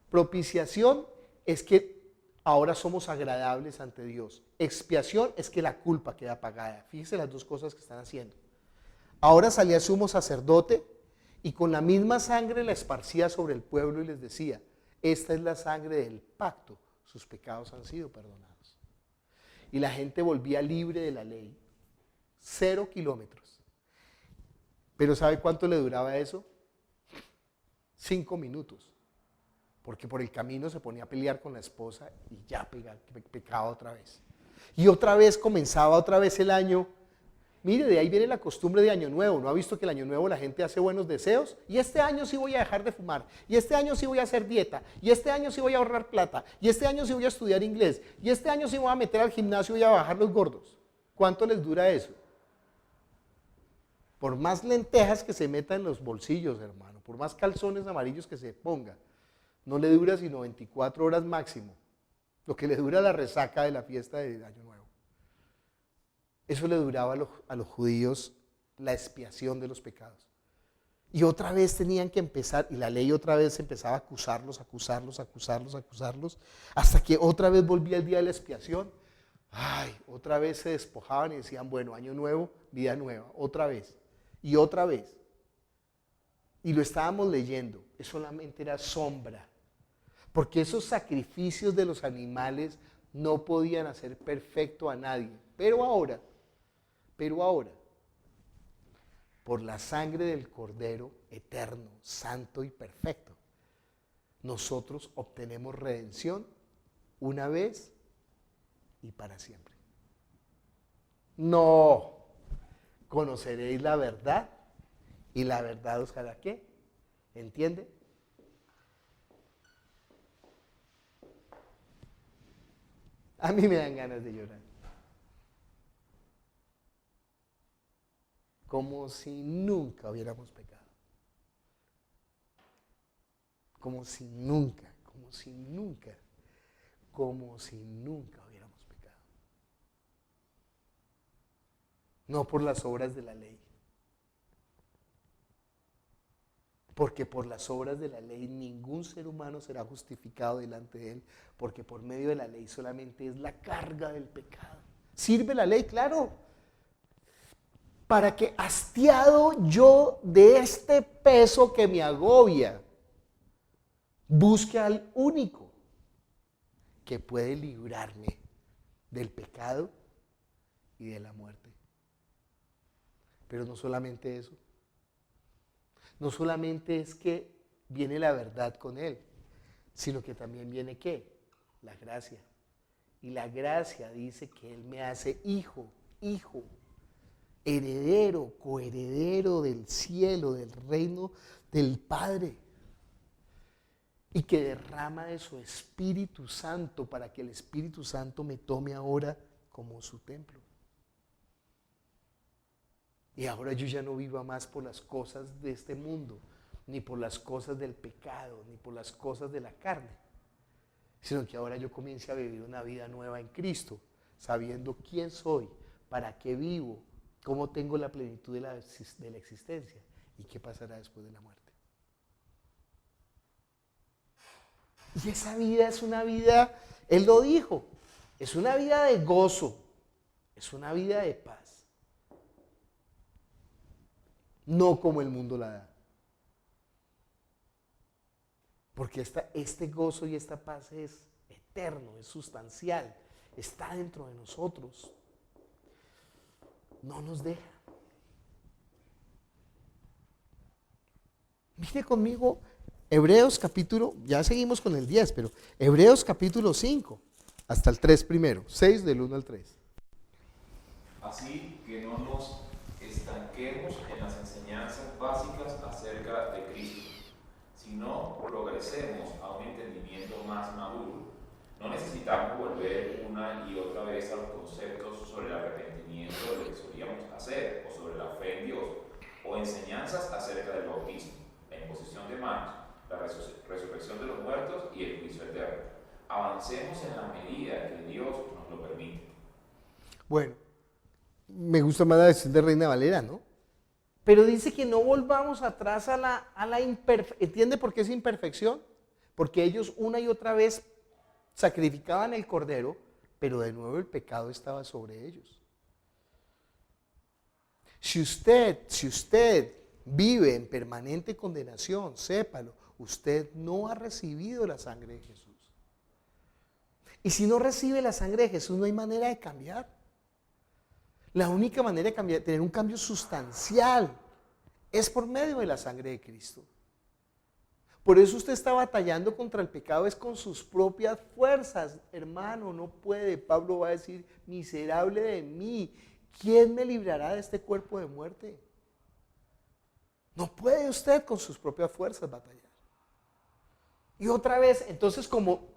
Propiciación es que ahora somos agradables ante Dios. Expiación es que la culpa queda pagada. Fíjense las dos cosas que están haciendo. Ahora salía el sumo sacerdote y con la misma sangre la esparcía sobre el pueblo y les decía, esta es la sangre del pacto, sus pecados han sido perdonados. Y la gente volvía libre de la ley. 0 kilómetros. Pero ¿sabe cuánto le duraba eso? 5 minutos. Porque por el camino se ponía a pelear con la esposa y ya pecaba otra vez. Y otra vez comenzaba el año. Mire, de ahí viene la costumbre de Año Nuevo. ¿No ha visto que el Año Nuevo la gente hace buenos deseos? Y este año sí voy a dejar de fumar. Y este año sí voy a hacer dieta. Y este año sí voy a ahorrar plata. Y este año sí voy a estudiar inglés. Y este año sí voy a meter al gimnasio y a bajar los gordos. ¿Cuánto les dura eso? Por más lentejas que se meta en los bolsillos, hermano, por más calzones amarillos que se ponga, no le dura sino 24 horas máximo, lo que le dura la resaca de la fiesta de Año Nuevo. Eso le duraba a los judíos la expiación de los pecados. Y otra vez tenían que empezar, y la ley otra vez empezaba a acusarlos, hasta que otra vez volvía el día de la expiación. Ay, otra vez se despojaban y decían, bueno, año nuevo, vida nueva, otra vez, y otra vez. Y lo estábamos leyendo, eso solamente era sombra, porque esos sacrificios de los animales no podían hacer perfecto a nadie. Pero ahora, por la sangre del Cordero eterno, santo y perfecto, nosotros obtenemos redención una vez y para siempre. No, conoceréis la verdad y la verdad os hará ¿qué? ¿Entiende? A mí me dan ganas de llorar. Como si nunca hubiéramos pecado. Como si nunca hubiéramos pecado. No por las obras de la ley. Porque por las obras de la ley ningún ser humano será justificado delante de él, porque por medio de la ley solamente es la carga del pecado. ¿Sirve la ley? Claro. Para que hastiado yo de este peso que me agobia, busque al único que puede librarme del pecado y de la muerte. Pero no solamente eso. No solamente es que viene la verdad con él, sino que también viene ¿qué? La gracia. Y la gracia dice que él me hace hijo, heredero, coheredero del cielo, del reino del Padre. Y que derrama de su Espíritu Santo para que el Espíritu Santo me tome ahora como su templo. Y ahora yo ya no viva más por las cosas de este mundo, ni por las cosas del pecado, ni por las cosas de la carne, sino que ahora yo comience a vivir una vida nueva en Cristo, sabiendo quién soy, para qué vivo, cómo tengo la plenitud de la existencia y qué pasará después de la muerte. Y esa vida es una vida, Él lo dijo, es una vida de gozo, es una vida de paz. No como el mundo la da. Porque este gozo y esta paz es eterno, es sustancial, está dentro de nosotros. No nos deja. Mire conmigo Hebreos capítulo, ya seguimos con el 10, pero Hebreos capítulo 5, hasta el 3 primero, 6 del 1 al 3. Así que no nos estanquemos en las enseñanzas básicas acerca de Cristo, sino progresemos a un entendimiento más maduro. No necesitamos volver una y otra vez a los conceptos sobre el arrepentimiento de lo que solíamos hacer, o sobre la fe en Dios, o enseñanzas acerca del bautismo, la imposición de manos, la resurrección de los muertos y el juicio eterno. Avancemos en la medida que Dios nos lo permite. Bueno, me gusta más la versión de Reina Valera, ¿no? Pero dice que no volvamos atrás a la imperfección. ¿Entiende por qué es imperfección? Porque ellos una y otra vez sacrificaban el cordero, pero de nuevo el pecado estaba sobre ellos. Si usted vive en permanente condenación, sépalo, usted no ha recibido la sangre de Jesús. Y si no recibe la sangre de Jesús, no hay manera de cambiar. La única manera de cambiar, tener un cambio sustancial, es por medio de la sangre de Cristo. Por eso usted está batallando contra el pecado, es con sus propias fuerzas. Hermano, no puede. Pablo va a decir, miserable de mí, ¿quién me librará de este cuerpo de muerte? No puede usted con sus propias fuerzas batallar. Y otra vez, entonces como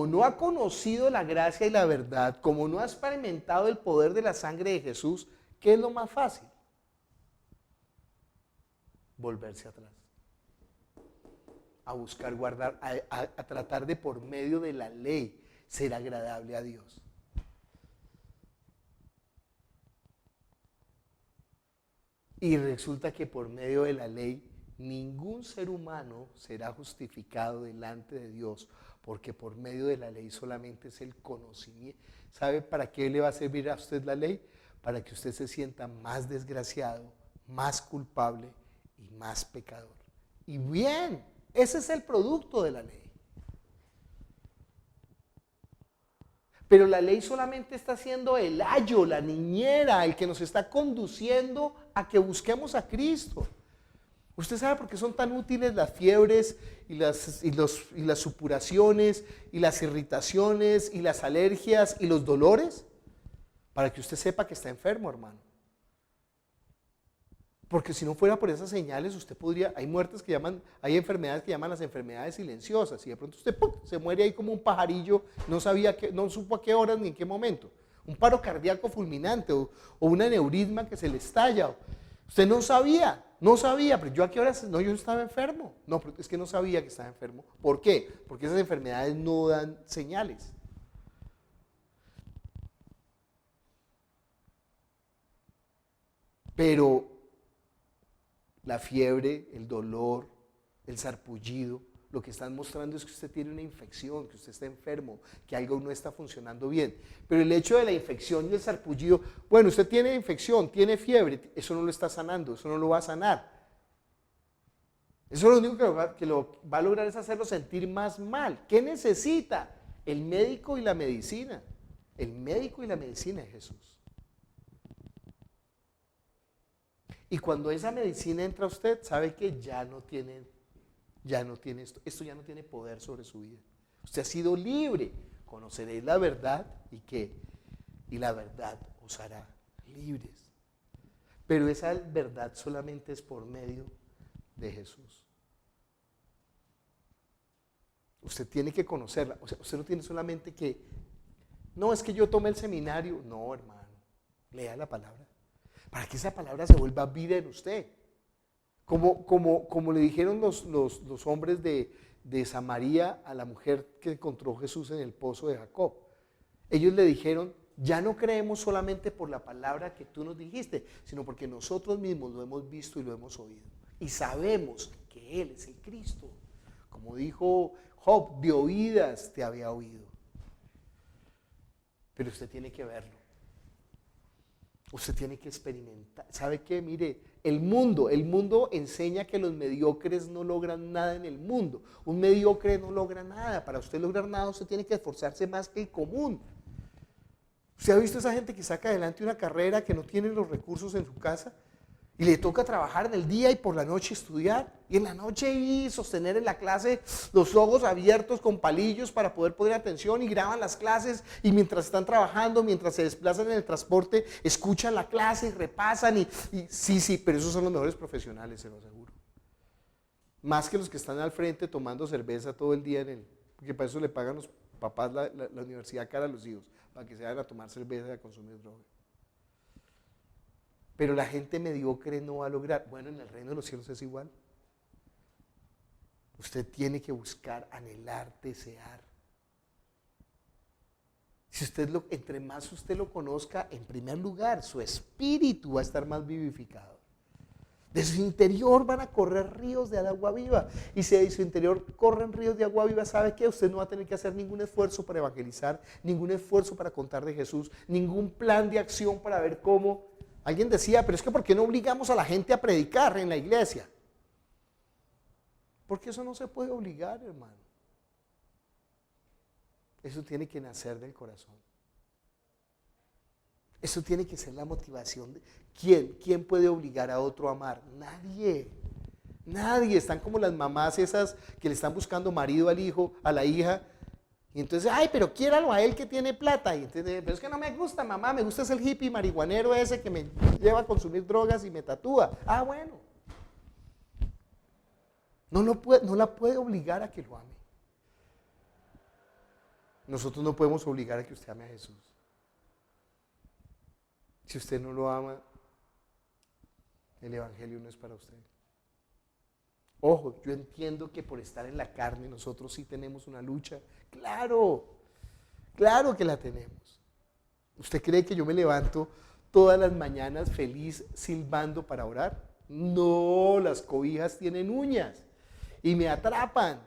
no ha conocido la gracia y la verdad, como no ha experimentado el poder de la sangre de Jesús, ¿qué es lo más fácil? Volverse atrás. A buscar guardar, a tratar de por medio de la ley ser agradable a Dios. Y resulta que por medio de la ley ningún ser humano será justificado delante de Dios, porque por medio de la ley solamente es el conocimiento. ¿Sabe para qué le va a servir a usted la ley? Para que usted se sienta más desgraciado, más culpable y más pecador. Y bien, ese es el producto de la ley. Pero la ley solamente está siendo el ayo, la niñera, el que nos está conduciendo a que busquemos a Cristo. ¿Usted sabe por qué son tan útiles las fiebres y las supuraciones y las irritaciones y las alergias y los dolores? Para que usted sepa que está enfermo, hermano. Porque si no fuera por esas señales, usted podría, hay enfermedades que llaman las enfermedades silenciosas, y de pronto usted ¡pum!, se muere ahí como un pajarillo, no supo a qué horas ni en qué momento. Un paro cardíaco fulminante o un aneurisma que se le estalla. Usted no sabía, pero yo a qué horas, no, yo estaba enfermo. No, pero es que no sabía que estaba enfermo. ¿Por qué? Porque esas enfermedades no dan señales. Pero la fiebre, el dolor, el sarpullido, lo que están mostrando es que usted tiene una infección, que usted está enfermo, que algo no está funcionando bien. Pero el hecho de la infección y el sarpullido, bueno, usted tiene infección, tiene fiebre, eso no lo está sanando, eso no lo va a sanar. Eso lo único que lo va a lograr es hacerlo sentir más mal. ¿Qué necesita? El médico y la medicina. El médico y la medicina es Jesús. Y cuando esa medicina entra a usted, sabe que ya no tiene esto ya no tiene poder sobre su vida. Usted ha sido libre. Conoceréis la verdad y ¿qué? Y la verdad os hará libres. Pero esa verdad solamente es por medio de Jesús. Usted tiene que conocerla. O sea, usted no tiene solamente que, no, es que yo tomé el seminario. No, hermano, lea la palabra. Para que esa palabra se vuelva vida en usted. Como le dijeron los hombres de Samaria a la mujer que encontró Jesús en el pozo de Jacob. Ellos le dijeron, ya no creemos solamente por la palabra que tú nos dijiste, sino porque nosotros mismos lo hemos visto y lo hemos oído. Y sabemos que Él es el Cristo. Como dijo Job, de oídas te había oído. Pero usted tiene que verlo. Usted tiene que experimentar. ¿Sabe qué? Mire, el mundo enseña que los mediocres no logran nada en el mundo. Un mediocre no logra nada. Para usted lograr nada, usted tiene que esforzarse más que el común. ¿Usted ha visto esa gente que saca adelante una carrera que no tiene los recursos en su casa? Y le toca trabajar en el día y por la noche estudiar. Y en la noche y sostener en la clase los ojos abiertos con palillos para poder poner atención y graban las clases. Y mientras están trabajando, mientras se desplazan en el transporte, escuchan la clase y repasan. Y sí, pero esos son los mejores profesionales, se lo aseguro. Más que los que están al frente tomando cerveza todo el día porque para eso le pagan los papás la universidad cara a los hijos, para que se vayan a tomar cerveza y a consumir droga. Pero la gente mediocre no va a lograr. Bueno, en el reino de los cielos es igual. Usted tiene que buscar, anhelar, desear. Entre más usted lo conozca, en primer lugar, su espíritu va a estar más vivificado. De su interior van a correr ríos de agua viva. Y si de su interior corren ríos de agua viva, ¿sabe qué? Usted no va a tener que hacer ningún esfuerzo para evangelizar, ningún esfuerzo para contar de Jesús, ningún plan de acción para ver cómo. Alguien decía, pero es que ¿por qué no obligamos a la gente a predicar en la iglesia? Porque eso no se puede obligar, hermano. Eso tiene que nacer del corazón. Eso tiene que ser la motivación. ¿Quién puede obligar a otro a amar? Nadie. Nadie. Están como las mamás esas que le están buscando marido al hijo, a la hija. Y entonces, ay, pero quiéralo a él que tiene plata. Y entonces, pero es que no me gusta, mamá, me gusta el hippie marihuanero ese que me lleva a consumir drogas y me tatúa. Ah, bueno. No la puede obligar a que lo ame. Nosotros no podemos obligar a que usted ame a Jesús. Si usted no lo ama, el evangelio no es para usted. Ojo, yo entiendo que por estar en la carne nosotros sí tenemos una lucha. Claro que la tenemos. ¿Usted cree que yo me levanto todas las mañanas feliz silbando para orar? No, las cobijas tienen uñas y me atrapan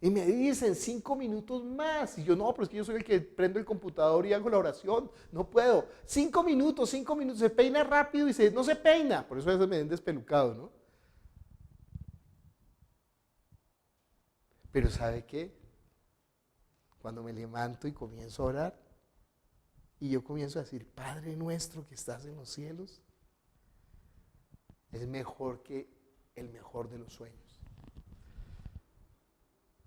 y me dicen 5 minutos más. Y yo, no, pero es que yo soy el que prendo el computador y hago la oración. No puedo. 5 minutos, 5 minutos. Se peina rápido y no se peina. Por eso a veces me ven despelucado, ¿no? Pero ¿sabe qué? Cuando me levanto y comienzo a orar, y yo comienzo a decir, Padre nuestro que estás en los cielos, es mejor que el mejor de los sueños.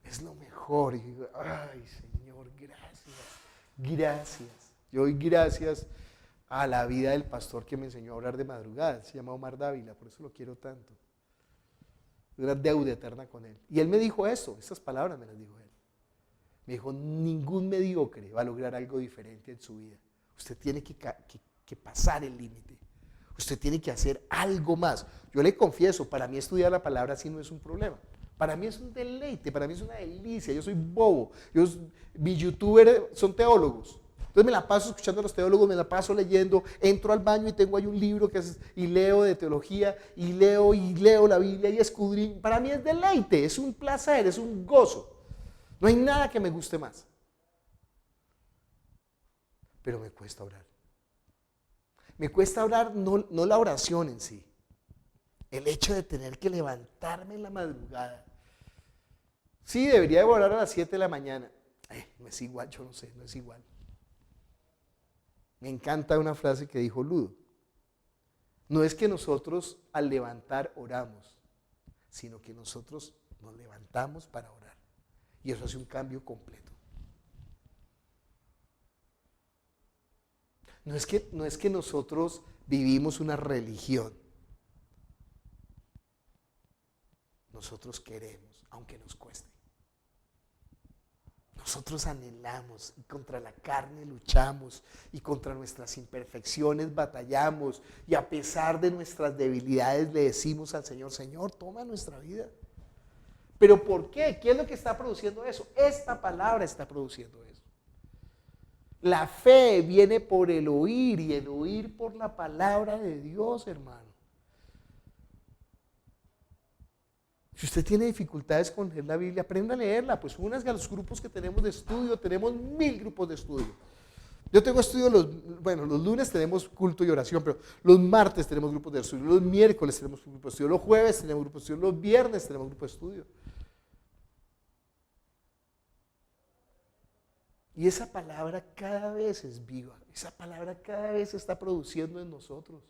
Es lo mejor. Y digo, ay Señor, gracias, gracias. Yo doy gracias a la vida del pastor que me enseñó a orar de madrugada. Se llama Omar Dávila, por eso lo quiero tanto. Una deuda eterna con él. Y él me dijo eso, estas palabras me las dijo él. Me dijo, ningún mediocre va a lograr algo diferente en su vida. Usted tiene que pasar el límite. Usted tiene que hacer algo más. Yo le confieso, para mí estudiar la palabra así no es un problema. Para mí es un deleite, para mí es una delicia. Yo soy bobo. Mi youtuber son teólogos. Entonces me la paso escuchando a los teólogos, me la paso leyendo, entro al baño y tengo ahí un libro y leo de teología, y leo la Biblia y escudriño. Para mí es deleite, es un placer, es un gozo. No hay nada que me guste más. Pero me cuesta orar. Me cuesta orar, no la oración en sí. El hecho de tener que levantarme en la madrugada. Sí, debería de orar a las 7 de la mañana. No es igual, yo no sé, no es igual. Me encanta una frase que dijo Ludo. No es que nosotros al levantar oramos, sino que nosotros nos levantamos para orar. Y eso hace un cambio completo. No es que nosotros vivimos una religión. Nosotros queremos, aunque nos cueste. Nosotros anhelamos y contra la carne luchamos y contra nuestras imperfecciones batallamos y a pesar de nuestras debilidades le decimos al Señor, Señor, toma nuestra vida. ¿Pero por qué? ¿Qué es lo que está produciendo eso? Esta palabra está produciendo eso. La fe viene por el oír y el oír por la palabra de Dios, hermano. Si usted tiene dificultades con leer la Biblia, aprenda a leerla, pues únase a los grupos que tenemos de estudio, tenemos 1000 grupos de estudio. Yo tengo estudio los lunes tenemos culto y oración, pero los martes tenemos grupos de estudio, los miércoles tenemos grupos de estudio, los jueves tenemos grupos de estudio, los viernes tenemos grupos de estudio. Y esa palabra cada vez es viva, esa palabra cada vez se está produciendo en nosotros.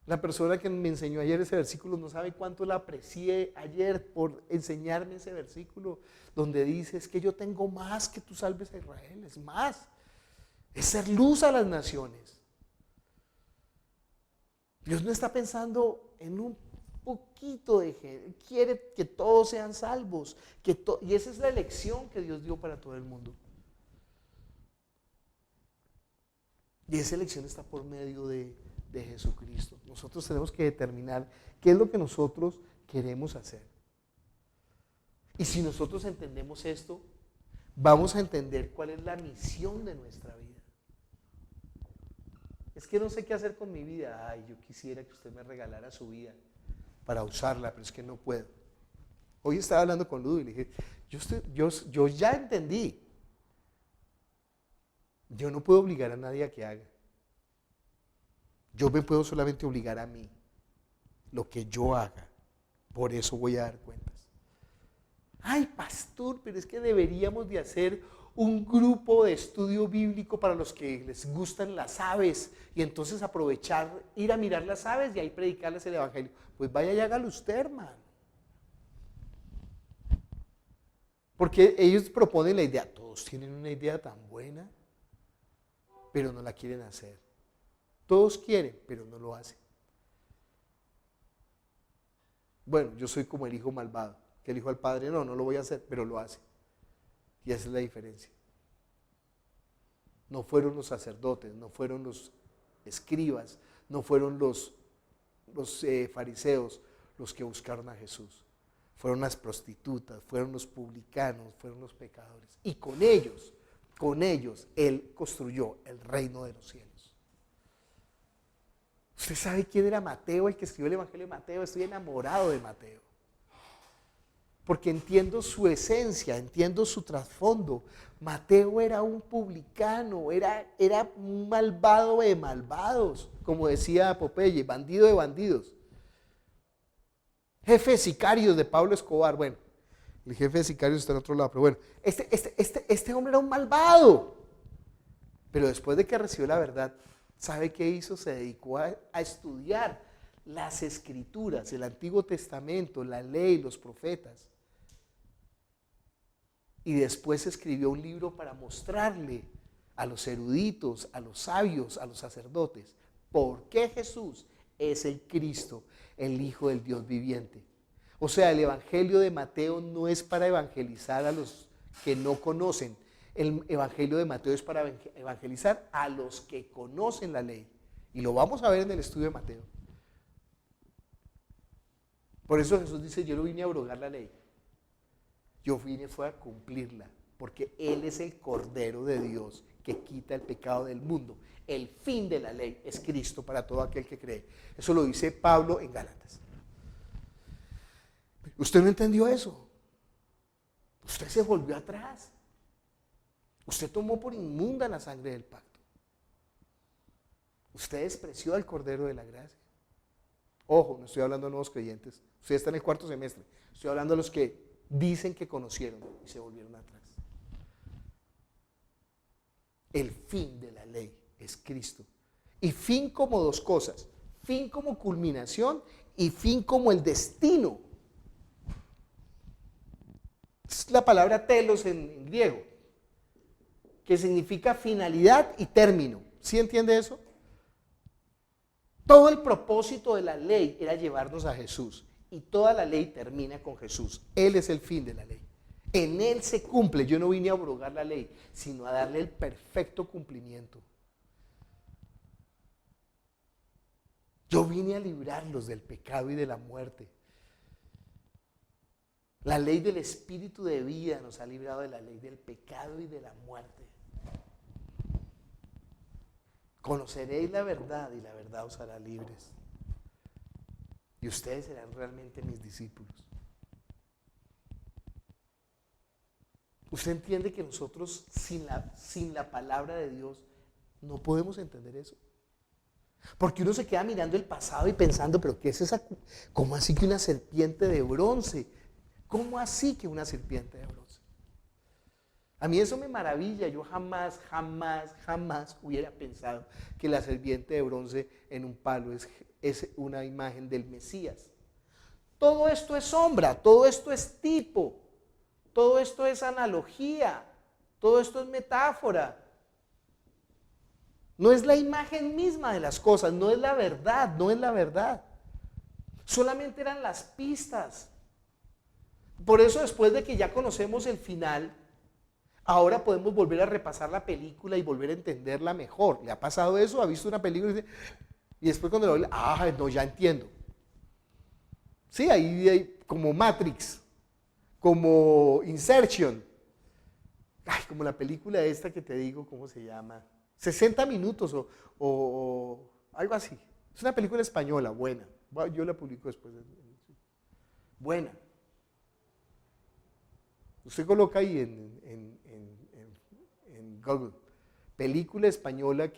La persona que me enseñó ayer ese versículo no sabe cuánto la aprecié ayer por enseñarme ese versículo donde dice, es que yo tengo más que tú salves a Israel, es más, es ser luz a las naciones. Dios no está pensando en un poquito de gente, quiere que todos sean salvos, y esa es la elección que Dios dio para todo el mundo. Y esa elección está por medio de Jesucristo. Nosotros tenemos que determinar qué es lo que nosotros queremos hacer. Y si nosotros entendemos esto, vamos a entender cuál es la misión de nuestra vida. Es que no sé qué hacer con mi vida. Ay, yo quisiera que usted me regalara su vida para usarla, pero es que no puedo. Hoy estaba hablando con Ludo y le dije, yo ya entendí. Yo no puedo obligar a nadie a que haga. Yo me puedo solamente obligar a mí, lo que yo haga. Por eso voy a dar cuentas. Ay, pastor, pero es que deberíamos de hacer un grupo de estudio bíblico para los que les gustan las aves y entonces aprovechar, ir a mirar las aves y ahí predicarles el evangelio. Pues vaya y hágalo usted, hermano. Porque ellos proponen la idea, todos tienen una idea tan buena, pero no la quieren hacer. Todos quieren, pero no lo hacen. Bueno, yo soy como el hijo malvado, que el hijo al padre, no lo voy a hacer, pero lo hace. Y esa es la diferencia. No fueron los sacerdotes, no fueron los escribas, no fueron los fariseos los que buscaron a Jesús. Fueron las prostitutas, fueron los publicanos, fueron los pecadores. Y con ellos, Él construyó el reino de los cielos. ¿Usted sabe quién era Mateo, el que escribió el Evangelio de Mateo? Estoy enamorado de Mateo. Porque entiendo su esencia, entiendo su trasfondo. Mateo era un publicano, era un malvado de malvados, como decía Popeye, bandido de bandidos. Jefe de sicarios de Pablo Escobar. Bueno, el jefe de sicarios está en otro lado, pero bueno, este hombre era un malvado. Pero después de que recibió la verdad, ¿sabe qué hizo? Se dedicó a estudiar las escrituras, el Antiguo Testamento, la ley, los profetas. Y después escribió un libro para mostrarle a los eruditos, a los sabios, a los sacerdotes, por qué Jesús es el Cristo, el Hijo del Dios viviente. O sea, el Evangelio de Mateo no es para evangelizar a los que no conocen. El Evangelio de Mateo es para evangelizar a los que conocen la ley. Y lo vamos a ver en el estudio de Mateo. Por eso Jesús dice, yo no vine a abrogar la ley. Yo vine fue a cumplirla, porque Él es el Cordero de Dios que quita el pecado del mundo. El fin de la ley es Cristo para todo aquel que cree. Eso lo dice Pablo en Gálatas. ¿Usted no entendió eso? Usted se volvió atrás. Usted tomó por inmunda la sangre del pacto. Usted despreció al Cordero de la Gracia. Ojo, no estoy hablando de nuevos creyentes. Usted está en el cuarto semestre. Estoy hablando de los que dicen que conocieron y se volvieron atrás. El fin de la ley es Cristo. Y fin como dos cosas. Fin como culminación y fin como el destino. Es la palabra telos en griego, que significa finalidad y término. ¿Sí entiende eso? Todo el propósito de la ley era llevarnos a Jesús. Y toda la ley termina con Jesús. Él es el fin de la ley. En Él se cumple. Yo no vine a abrogar la ley, sino a darle el perfecto cumplimiento. Yo vine a librarlos del pecado y de la muerte. La ley del espíritu de vida nos ha librado de la ley del pecado y de la muerte. Conoceréis la verdad y la verdad os hará libres. Y ustedes serán realmente mis discípulos. ¿Usted entiende que nosotros sin la palabra de Dios no podemos entender eso? Porque uno se queda mirando el pasado y pensando, pero ¿qué es esa? ¿Cómo así que una serpiente de bronce? ¿Cómo así que una serpiente de bronce? A mí eso me maravilla. Yo jamás hubiera pensado que la serpiente de bronce en un palo es una imagen del Mesías. Todo esto es sombra, todo esto es tipo, todo esto es analogía, todo esto es metáfora. No es la imagen misma de las cosas, no es la verdad, no es la verdad. Solamente eran las pistas. Por eso después de que ya conocemos el final, ahora podemos volver a repasar la película y volver a entenderla mejor. ¿Le ha pasado eso? ¿Ha visto una película y después cuando lo ve, no, ya entiendo? Sí, ahí hay como Matrix, como Insertion, como la película esta que te digo, ¿cómo se llama? 60 minutos o algo así. Es una película española, buena. Yo la publico después. Buena. Usted coloca ahí en Google, película española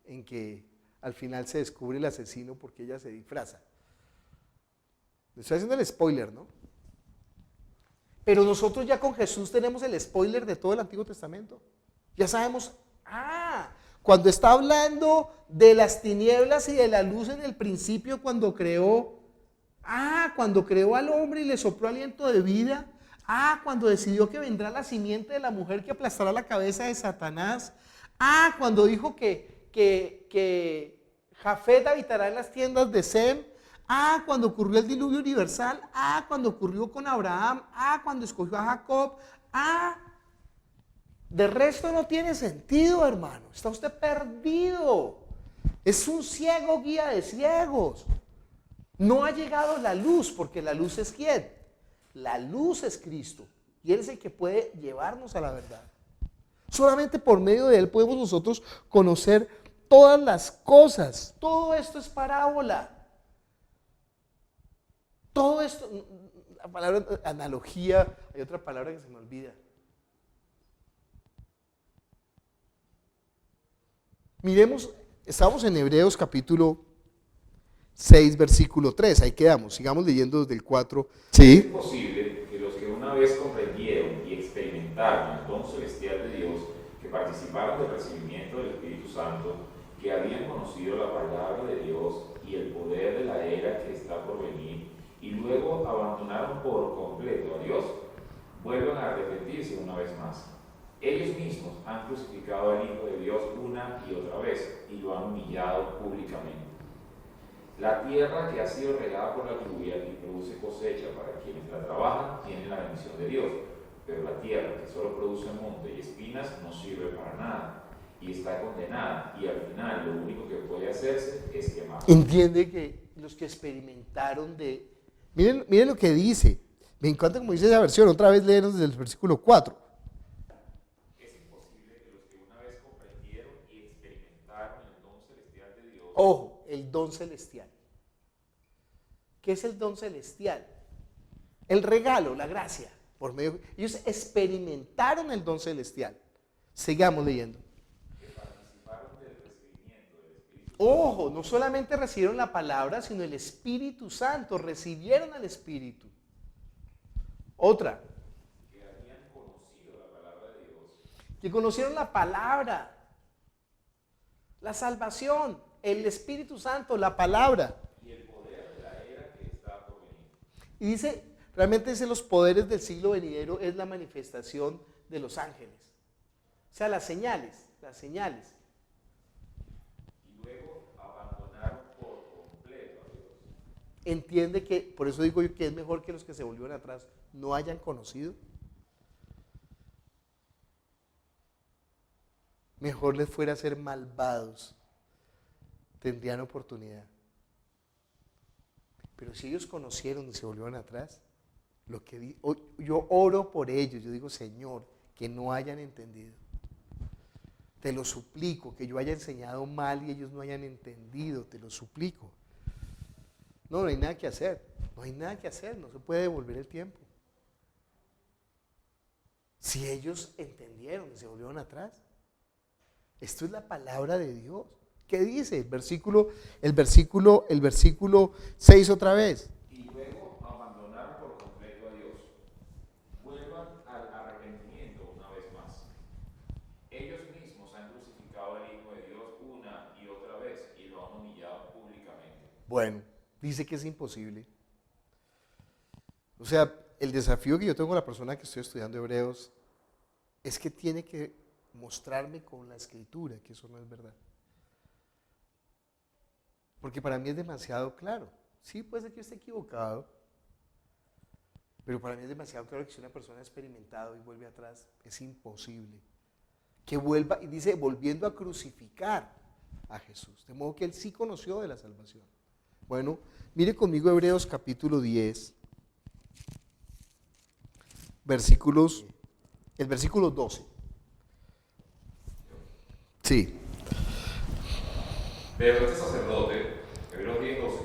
en que al final se descubre el asesino porque ella se disfraza. Le estoy haciendo el spoiler, ¿no? Pero nosotros ya con Jesús tenemos el spoiler de todo el Antiguo Testamento. Ya sabemos, cuando está hablando de las tinieblas y de la luz en el principio, cuando creó al hombre y le sopló aliento de vida. Cuando decidió que vendrá la simiente de la mujer que aplastará la cabeza de Satanás. Cuando dijo que Jafet habitará en las tiendas de Sem. Cuando ocurrió el diluvio universal. Cuando ocurrió con Abraham. Cuando escogió a Jacob. De resto no tiene sentido, hermano. Está usted perdido. Es un ciego guía de ciegos. No ha llegado la luz, porque la luz es ¿quién? La luz es Cristo. Y Él es el que puede llevarnos a la verdad. Solamente por medio de Él podemos nosotros conocer todas las cosas. Todo esto es parábola. Todo esto, la palabra analogía, hay otra palabra que se me olvida. Miremos, estamos en Hebreos capítulo 6, versículo 3, ahí quedamos, sigamos leyendo desde el 4. Es Sí. posible que los que una vez comprendieron y experimentaron el don celestial de Dios, que participaron del recibimiento del Espíritu Santo, que habían conocido la palabra de Dios y el poder de la era que está por venir, y luego abandonaron por completo a Dios, vuelvan a arrepentirse una vez más. Ellos mismos han crucificado al Hijo de Dios una y otra vez y lo han humillado públicamente. La tierra que ha sido regada por la lluvia y produce cosecha para quienes la trabajan tiene la bendición de Dios, pero la tierra que solo produce monte y espinas no sirve para nada y está condenada, y al final lo único que puede hacerse es quemar. Entiende que los que experimentaron de... Miren lo que dice. Me encanta como dice esa versión. Otra vez léenos desde el versículo 4. Es imposible que los que una vez comprendieron y experimentaron el don celestial de Dios... Ojo, el don celestial. ¿Qué es el don celestial? El regalo, la gracia. Ellos experimentaron el don celestial. Sigamos leyendo. Ojo, no solamente recibieron la palabra, sino el Espíritu Santo, recibieron al Espíritu. Otra. Que habían conocido la palabra de Dios. Que conocieron la palabra, la salvación, el Espíritu Santo, la palabra. Y el poder de la era que está por venir. Y dice, realmente dice los poderes del siglo venidero es la manifestación de los ángeles. O sea, las señales. Entiende que, por eso digo yo que es mejor que los que se volvieron atrás no hayan conocido. Mejor les fuera ser malvados, tendrían oportunidad. Pero si ellos conocieron y se volvieron atrás, yo oro por ellos, yo digo, Señor, que no hayan entendido. Te lo suplico, que yo haya enseñado mal y ellos no hayan entendido, te lo suplico. No hay nada que hacer, no se puede devolver el tiempo. Si ellos entendieron y se volvieron atrás, esto es la palabra de Dios. ¿Qué dice? El versículo 6 otra vez. Y luego abandonar por completo a Dios. Vuelvan al arrepentimiento una vez más. Ellos mismos han crucificado al Hijo de Dios una y otra vez y lo han humillado públicamente. Bueno, dice que es imposible. O sea, el desafío que yo tengo con la persona que estoy estudiando Hebreos es que tiene que mostrarme con la escritura que eso no es verdad. Porque para mí es demasiado claro. Sí, puede ser que yo esté equivocado, pero para mí es demasiado claro que si una persona ha experimentado y vuelve atrás, es imposible. Que vuelva, y dice, volviendo a crucificar a Jesús. De modo que él sí conoció de la salvación. Bueno, mire conmigo Hebreos capítulo 10, el versículo 12. Sí. Pero este sacerdote, Hebreos 10:12,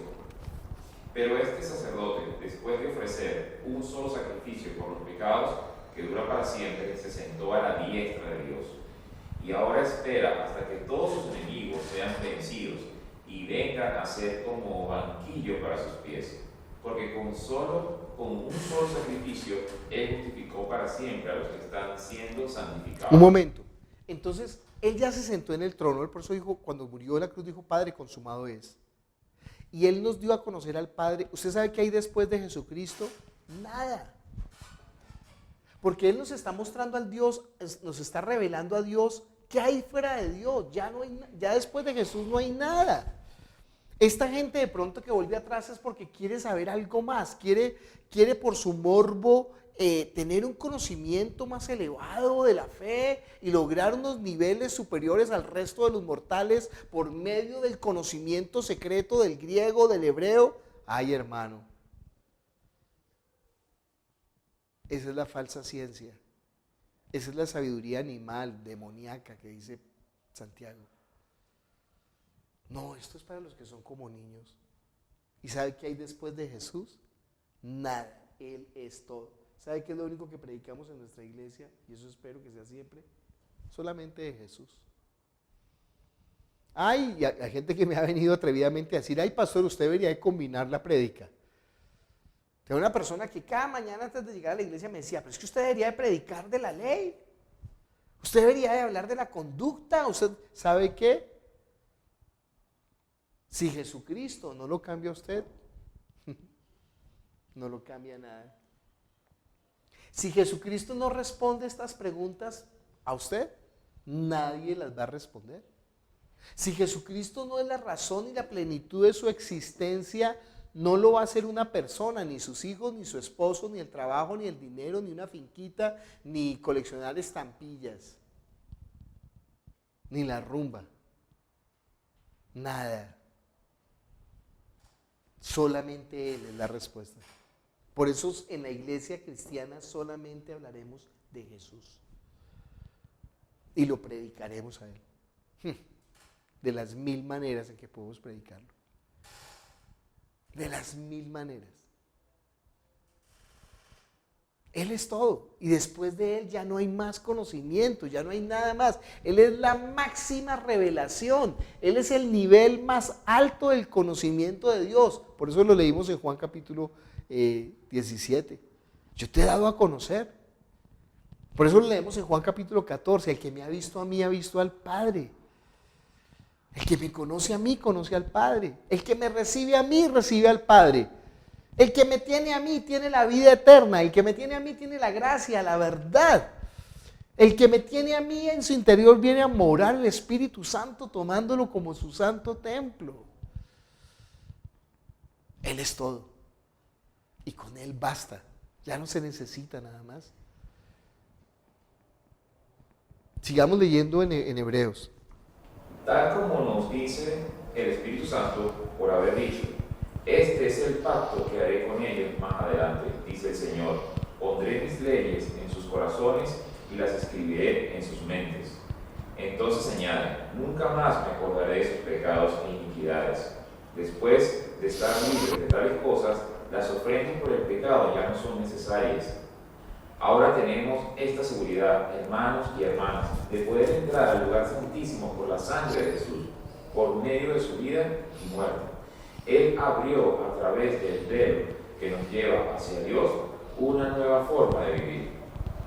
pero este sacerdote, después de ofrecer un solo sacrificio por los pecados, que dura para siempre, se sentó a la diestra de Dios. Y ahora espera hasta que todos sus enemigos sean vencidos y vengan a ser como banquillo para sus pies. Porque con un solo sacrificio, Él justificó para siempre a los que están siendo santificados. Un momento. Entonces, Él ya se sentó en el trono. Él por eso dijo, cuando murió en la cruz, dijo, Padre, consumado es. Y Él nos dio a conocer al Padre. ¿Usted sabe qué hay después de Jesucristo? Nada. Porque Él nos está mostrando al Dios, nos está revelando a Dios. ¿Qué hay fuera de Dios? Ya después de Jesús no hay nada. Esta gente de pronto que vuelve atrás es porque quiere saber algo más, quiere por su morbo tener un conocimiento más elevado de la fe y lograr unos niveles superiores al resto de los mortales por medio del conocimiento secreto del griego, del hebreo. Ay, hermano, esa es la falsa ciencia, esa es la sabiduría animal, demoníaca que dice Santiago. No, esto es para los que son como niños. ¿Y sabe qué hay después de Jesús? Nada, Él es todo. ¿Sabe qué es lo único que predicamos en nuestra iglesia? Y eso espero que sea siempre. Solamente de Jesús. Hay gente que me ha venido atrevidamente a decir, ay pastor, usted debería de combinar la prédica. Tengo una persona que cada mañana antes de llegar a la iglesia me decía, pero es que usted debería de predicar de la ley. Usted debería de hablar de la conducta. ¿Usted sabe qué? Si Jesucristo no lo cambia a usted, no lo cambia nada. Si Jesucristo no responde estas preguntas a usted, nadie las va a responder. Si Jesucristo no es la razón y la plenitud de su existencia, no lo va a hacer una persona, ni sus hijos, ni su esposo, ni el trabajo, ni el dinero, ni una finquita, ni coleccionar estampillas, ni la rumba. Nada. Solamente Él es la respuesta. Por eso en la iglesia cristiana solamente hablaremos de Jesús. Y lo predicaremos a Él. De las 1000 maneras en que podemos predicarlo. De las 1000 maneras. Él es todo. Y después de Él ya no hay más conocimiento, ya no hay nada más. Él es la máxima revelación. Él es el nivel más alto del conocimiento de Dios. Por eso lo leímos en Juan capítulo 17. Yo te he dado a conocer. Por eso lo leemos en Juan capítulo 14. El que me ha visto a mí, ha visto al Padre. El que me conoce a mí, conoce al Padre. El que me recibe a mí, recibe al Padre. El que me tiene a mí, tiene la vida eterna. El que me tiene a mí, tiene la gracia, la verdad. El que me tiene a mí, en su interior viene a morar el Espíritu Santo, tomándolo como su santo templo. Él es todo. Y con Él basta. Ya no se necesita nada más. Sigamos leyendo en Hebreos. Tal como nos dice el Espíritu Santo por haber dicho, este es el pacto que haré con ellos más adelante, dice el Señor. Pondré mis leyes en sus corazones y las escribiré en sus mentes. Entonces añade, nunca más me acordaré de sus pecados e iniquidades. Después de estar libres de tales cosas, las ofrendas por el pecado ya no son necesarias. Ahora tenemos esta seguridad, hermanos y hermanas, de poder entrar al lugar santísimo por la sangre de Jesús, por medio de su vida y muerte. Él abrió a través del velo que nos lleva hacia Dios una nueva forma de vivir.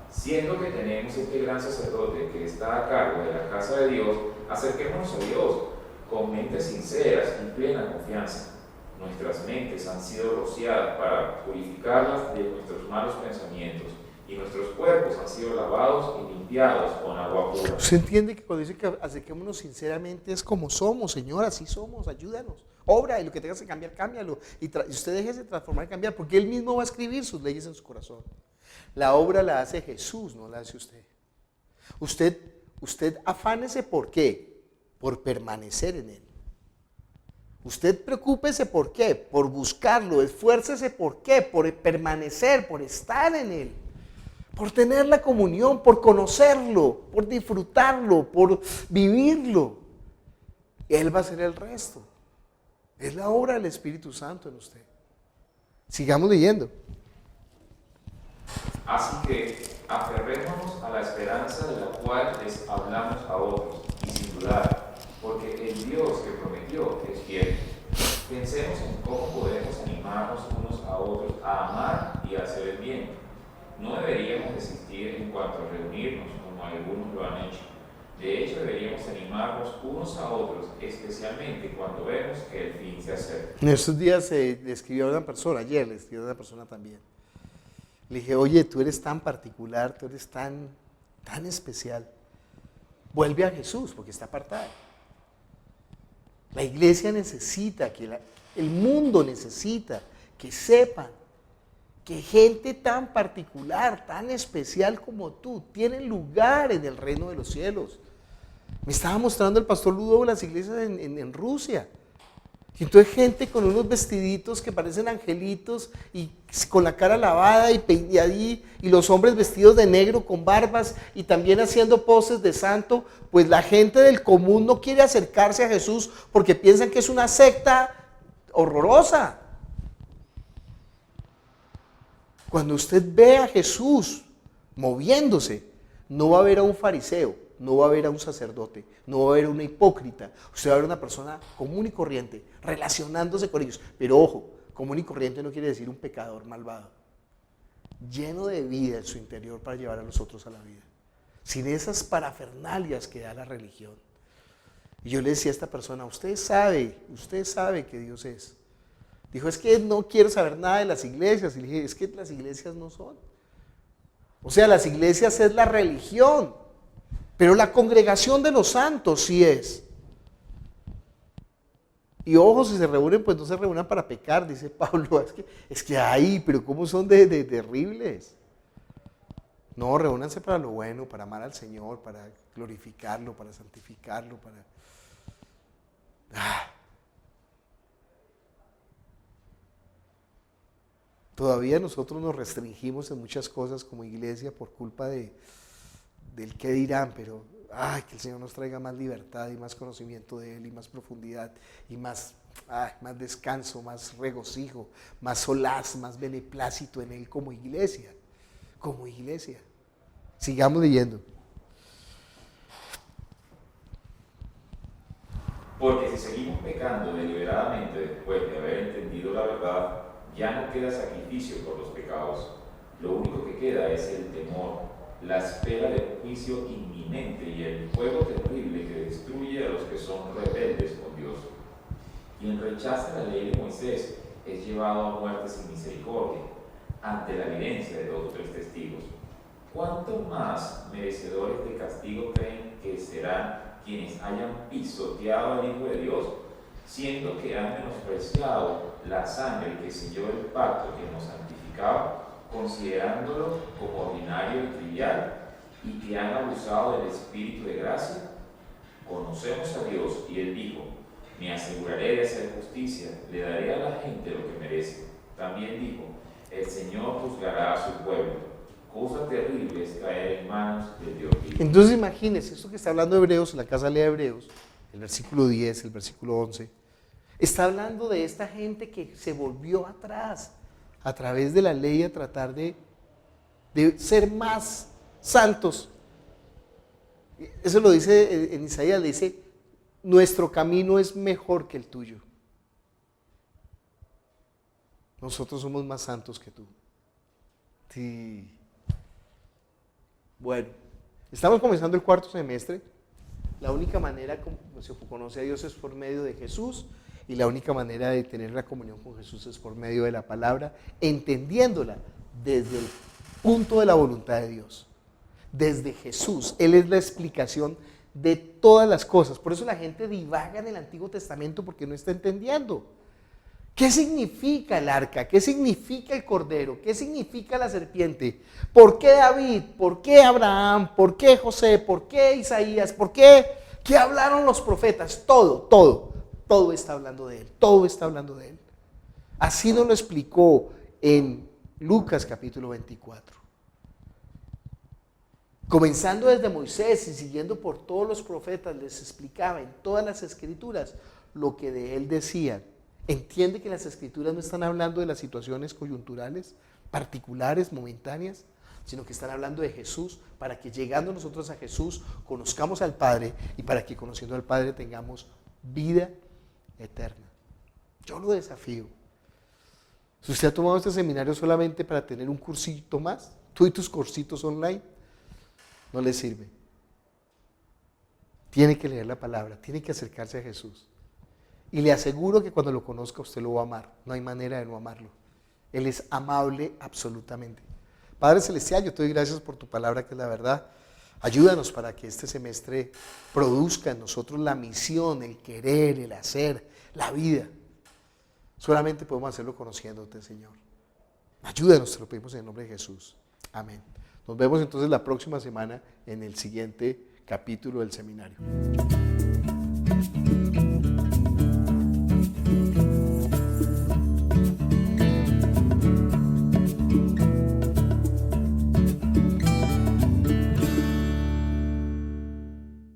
Siendo que tenemos este gran sacerdote que está a cargo de la casa de Dios, acerquémonos a Dios con mentes sinceras y plena confianza. Nuestras mentes han sido rociadas para purificarlas de nuestros malos pensamientos y nuestros cuerpos han sido lavados y limpiados con agua pura. ¿Usted entiende que cuando dice que acerquémonos sinceramente es como somos, Señor? Así somos, ayúdanos. Obra y lo que tengas que cambiar, cámbialo. Y usted deje de transformar y cambiar, porque Él mismo va a escribir sus leyes en su corazón. La obra la hace Jesús, no la hace usted. Usted afánese, ¿por qué? Por permanecer en Él. Usted preocúpese, ¿por qué? Por buscarlo. Esfuércese, ¿por qué? Por permanecer, por estar en Él. Por tener la comunión, por conocerlo, por disfrutarlo, por vivirlo. Él va a hacer el resto. Es la obra del Espíritu Santo en usted. Sigamos leyendo. Así que aferrémonos a la esperanza de la cual les hablamos a otros, y sin dudar, porque el Dios que prometió es fiel. Pensemos en cómo podemos animarnos unos a otros a amar y a hacer el bien. No deberíamos desistir en cuanto a reunirnos, como algunos lo han hecho. De hecho, deberíamos animarnos unos a otros, especialmente cuando vemos que el fin se acerca. En estos días le escribió a una persona, ayer le escribió a una persona también. Le dije, oye, tú eres tan particular, tú eres tan especial. Vuelve a Jesús, porque está apartado. La iglesia necesita, el mundo necesita que sepan que gente tan particular, tan especial como tú, tiene lugar en el reino de los cielos. Me estaba mostrando el pastor Ludo las iglesias en Rusia. Y entonces gente con unos vestiditos que parecen angelitos y con la cara lavada y los hombres vestidos de negro con barbas y también haciendo poses de santo, pues la gente del común no quiere acercarse a Jesús porque piensan que es una secta horrorosa. Cuando usted ve a Jesús moviéndose, no va a ver a un fariseo, no va a ver a un sacerdote, no va a ver a una hipócrita, usted va a ver a una persona común y corriente, relacionándose con ellos. Pero ojo, común y corriente no quiere decir un pecador malvado, lleno de vida en su interior para llevar a los otros a la vida, sin esas parafernalias que da la religión. Y yo le decía a esta persona, usted sabe que Dios es. Dijo, es que no quiero saber nada de las iglesias. Y le dije, es que las iglesias no son. O sea, las iglesias es la religión, pero la congregación de los santos sí es. Y ojo, si se reúnen, pues no se reúnan para pecar, dice Pablo. Es que hay, pero ¿cómo son de terribles? No, reúnanse para lo bueno, para amar al Señor, para glorificarlo, para santificarlo, para... Todavía nosotros nos restringimos en muchas cosas como iglesia por culpa del qué dirán, pero que el Señor nos traiga más libertad y más conocimiento de Él y más profundidad y más descanso, más regocijo, más solaz, más beneplácito en Él como iglesia. Sigamos leyendo. Porque si seguimos pecando deliberadamente después de haber entendido la verdad, ya no queda sacrificio por los pecados. Lo único que queda es el temor, la espera del juicio inminente y el fuego terrible que destruye a los que son rebeldes con Dios. Quien rechaza la ley de Moisés es llevado a muerte sin misericordia, ante la evidencia de 2 o 3 testigos. ¿Cuánto más merecedores de castigo creen que serán quienes hayan pisoteado al Hijo de Dios, siendo que han menospreciado la sangre que selló el pacto que nos santificaba, considerándolo como ordinario y trivial, y que han abusado del Espíritu de gracia? Conocemos a Dios y Él dijo, me aseguraré de hacer justicia, le daré a la gente lo que merece. También dijo, el Señor juzgará a su pueblo. Cosa terrible es caer en manos del Dios vivo. Entonces imagínense, esto que está hablando Hebreos, en la casa de Hebreos, el versículo 10, el versículo 11, está hablando de esta gente que se volvió atrás a través de la ley a tratar de ser más santos. Eso lo dice en Isaías, le dice, nuestro camino es mejor que el tuyo. Nosotros somos más santos que tú. Sí. Bueno, estamos comenzando el 4º semestre. La única manera como se conoce a Dios es por medio de Jesús, y la única manera de tener la comunión con Jesús es por medio de la palabra, entendiéndola desde el punto de la voluntad de Dios, desde Jesús. Él es la explicación de todas las cosas. Por eso la gente divaga en el Antiguo Testamento, porque no está entendiendo. ¿Qué significa el arca? ¿Qué significa el cordero? ¿Qué significa la serpiente? ¿Por qué David? ¿Por qué Abraham? ¿Por qué José? ¿Por qué Isaías? ¿Por qué? ¿Qué hablaron los profetas? Todo está hablando de Él. Todo está hablando de Él. Así nos lo explicó en Lucas capítulo 24. Comenzando desde Moisés y siguiendo por todos los profetas, les explicaba en todas las escrituras lo que de Él decían. Entiende que las escrituras no están hablando de las situaciones coyunturales, particulares, momentáneas, sino que están hablando de Jesús, para que llegando nosotros a Jesús conozcamos al Padre, y para que conociendo al Padre tengamos vida eterna. Yo lo desafío. Si usted ha tomado este seminario solamente para tener un cursito más, tú y tus cursitos online, no le sirve. Tiene que leer la palabra, tiene que acercarse a Jesús. Y le aseguro que cuando lo conozca usted lo va a amar. No hay manera de no amarlo. Él es amable absolutamente. Padre Celestial, yo te doy gracias por tu palabra, que es la verdad. Ayúdanos para que este semestre produzca en nosotros la misión, el querer, el hacer, la vida. Solamente podemos hacerlo conociéndote, Señor. Ayúdanos, te lo pedimos en el nombre de Jesús. Amén. Nos vemos entonces la próxima semana en el siguiente capítulo del seminario.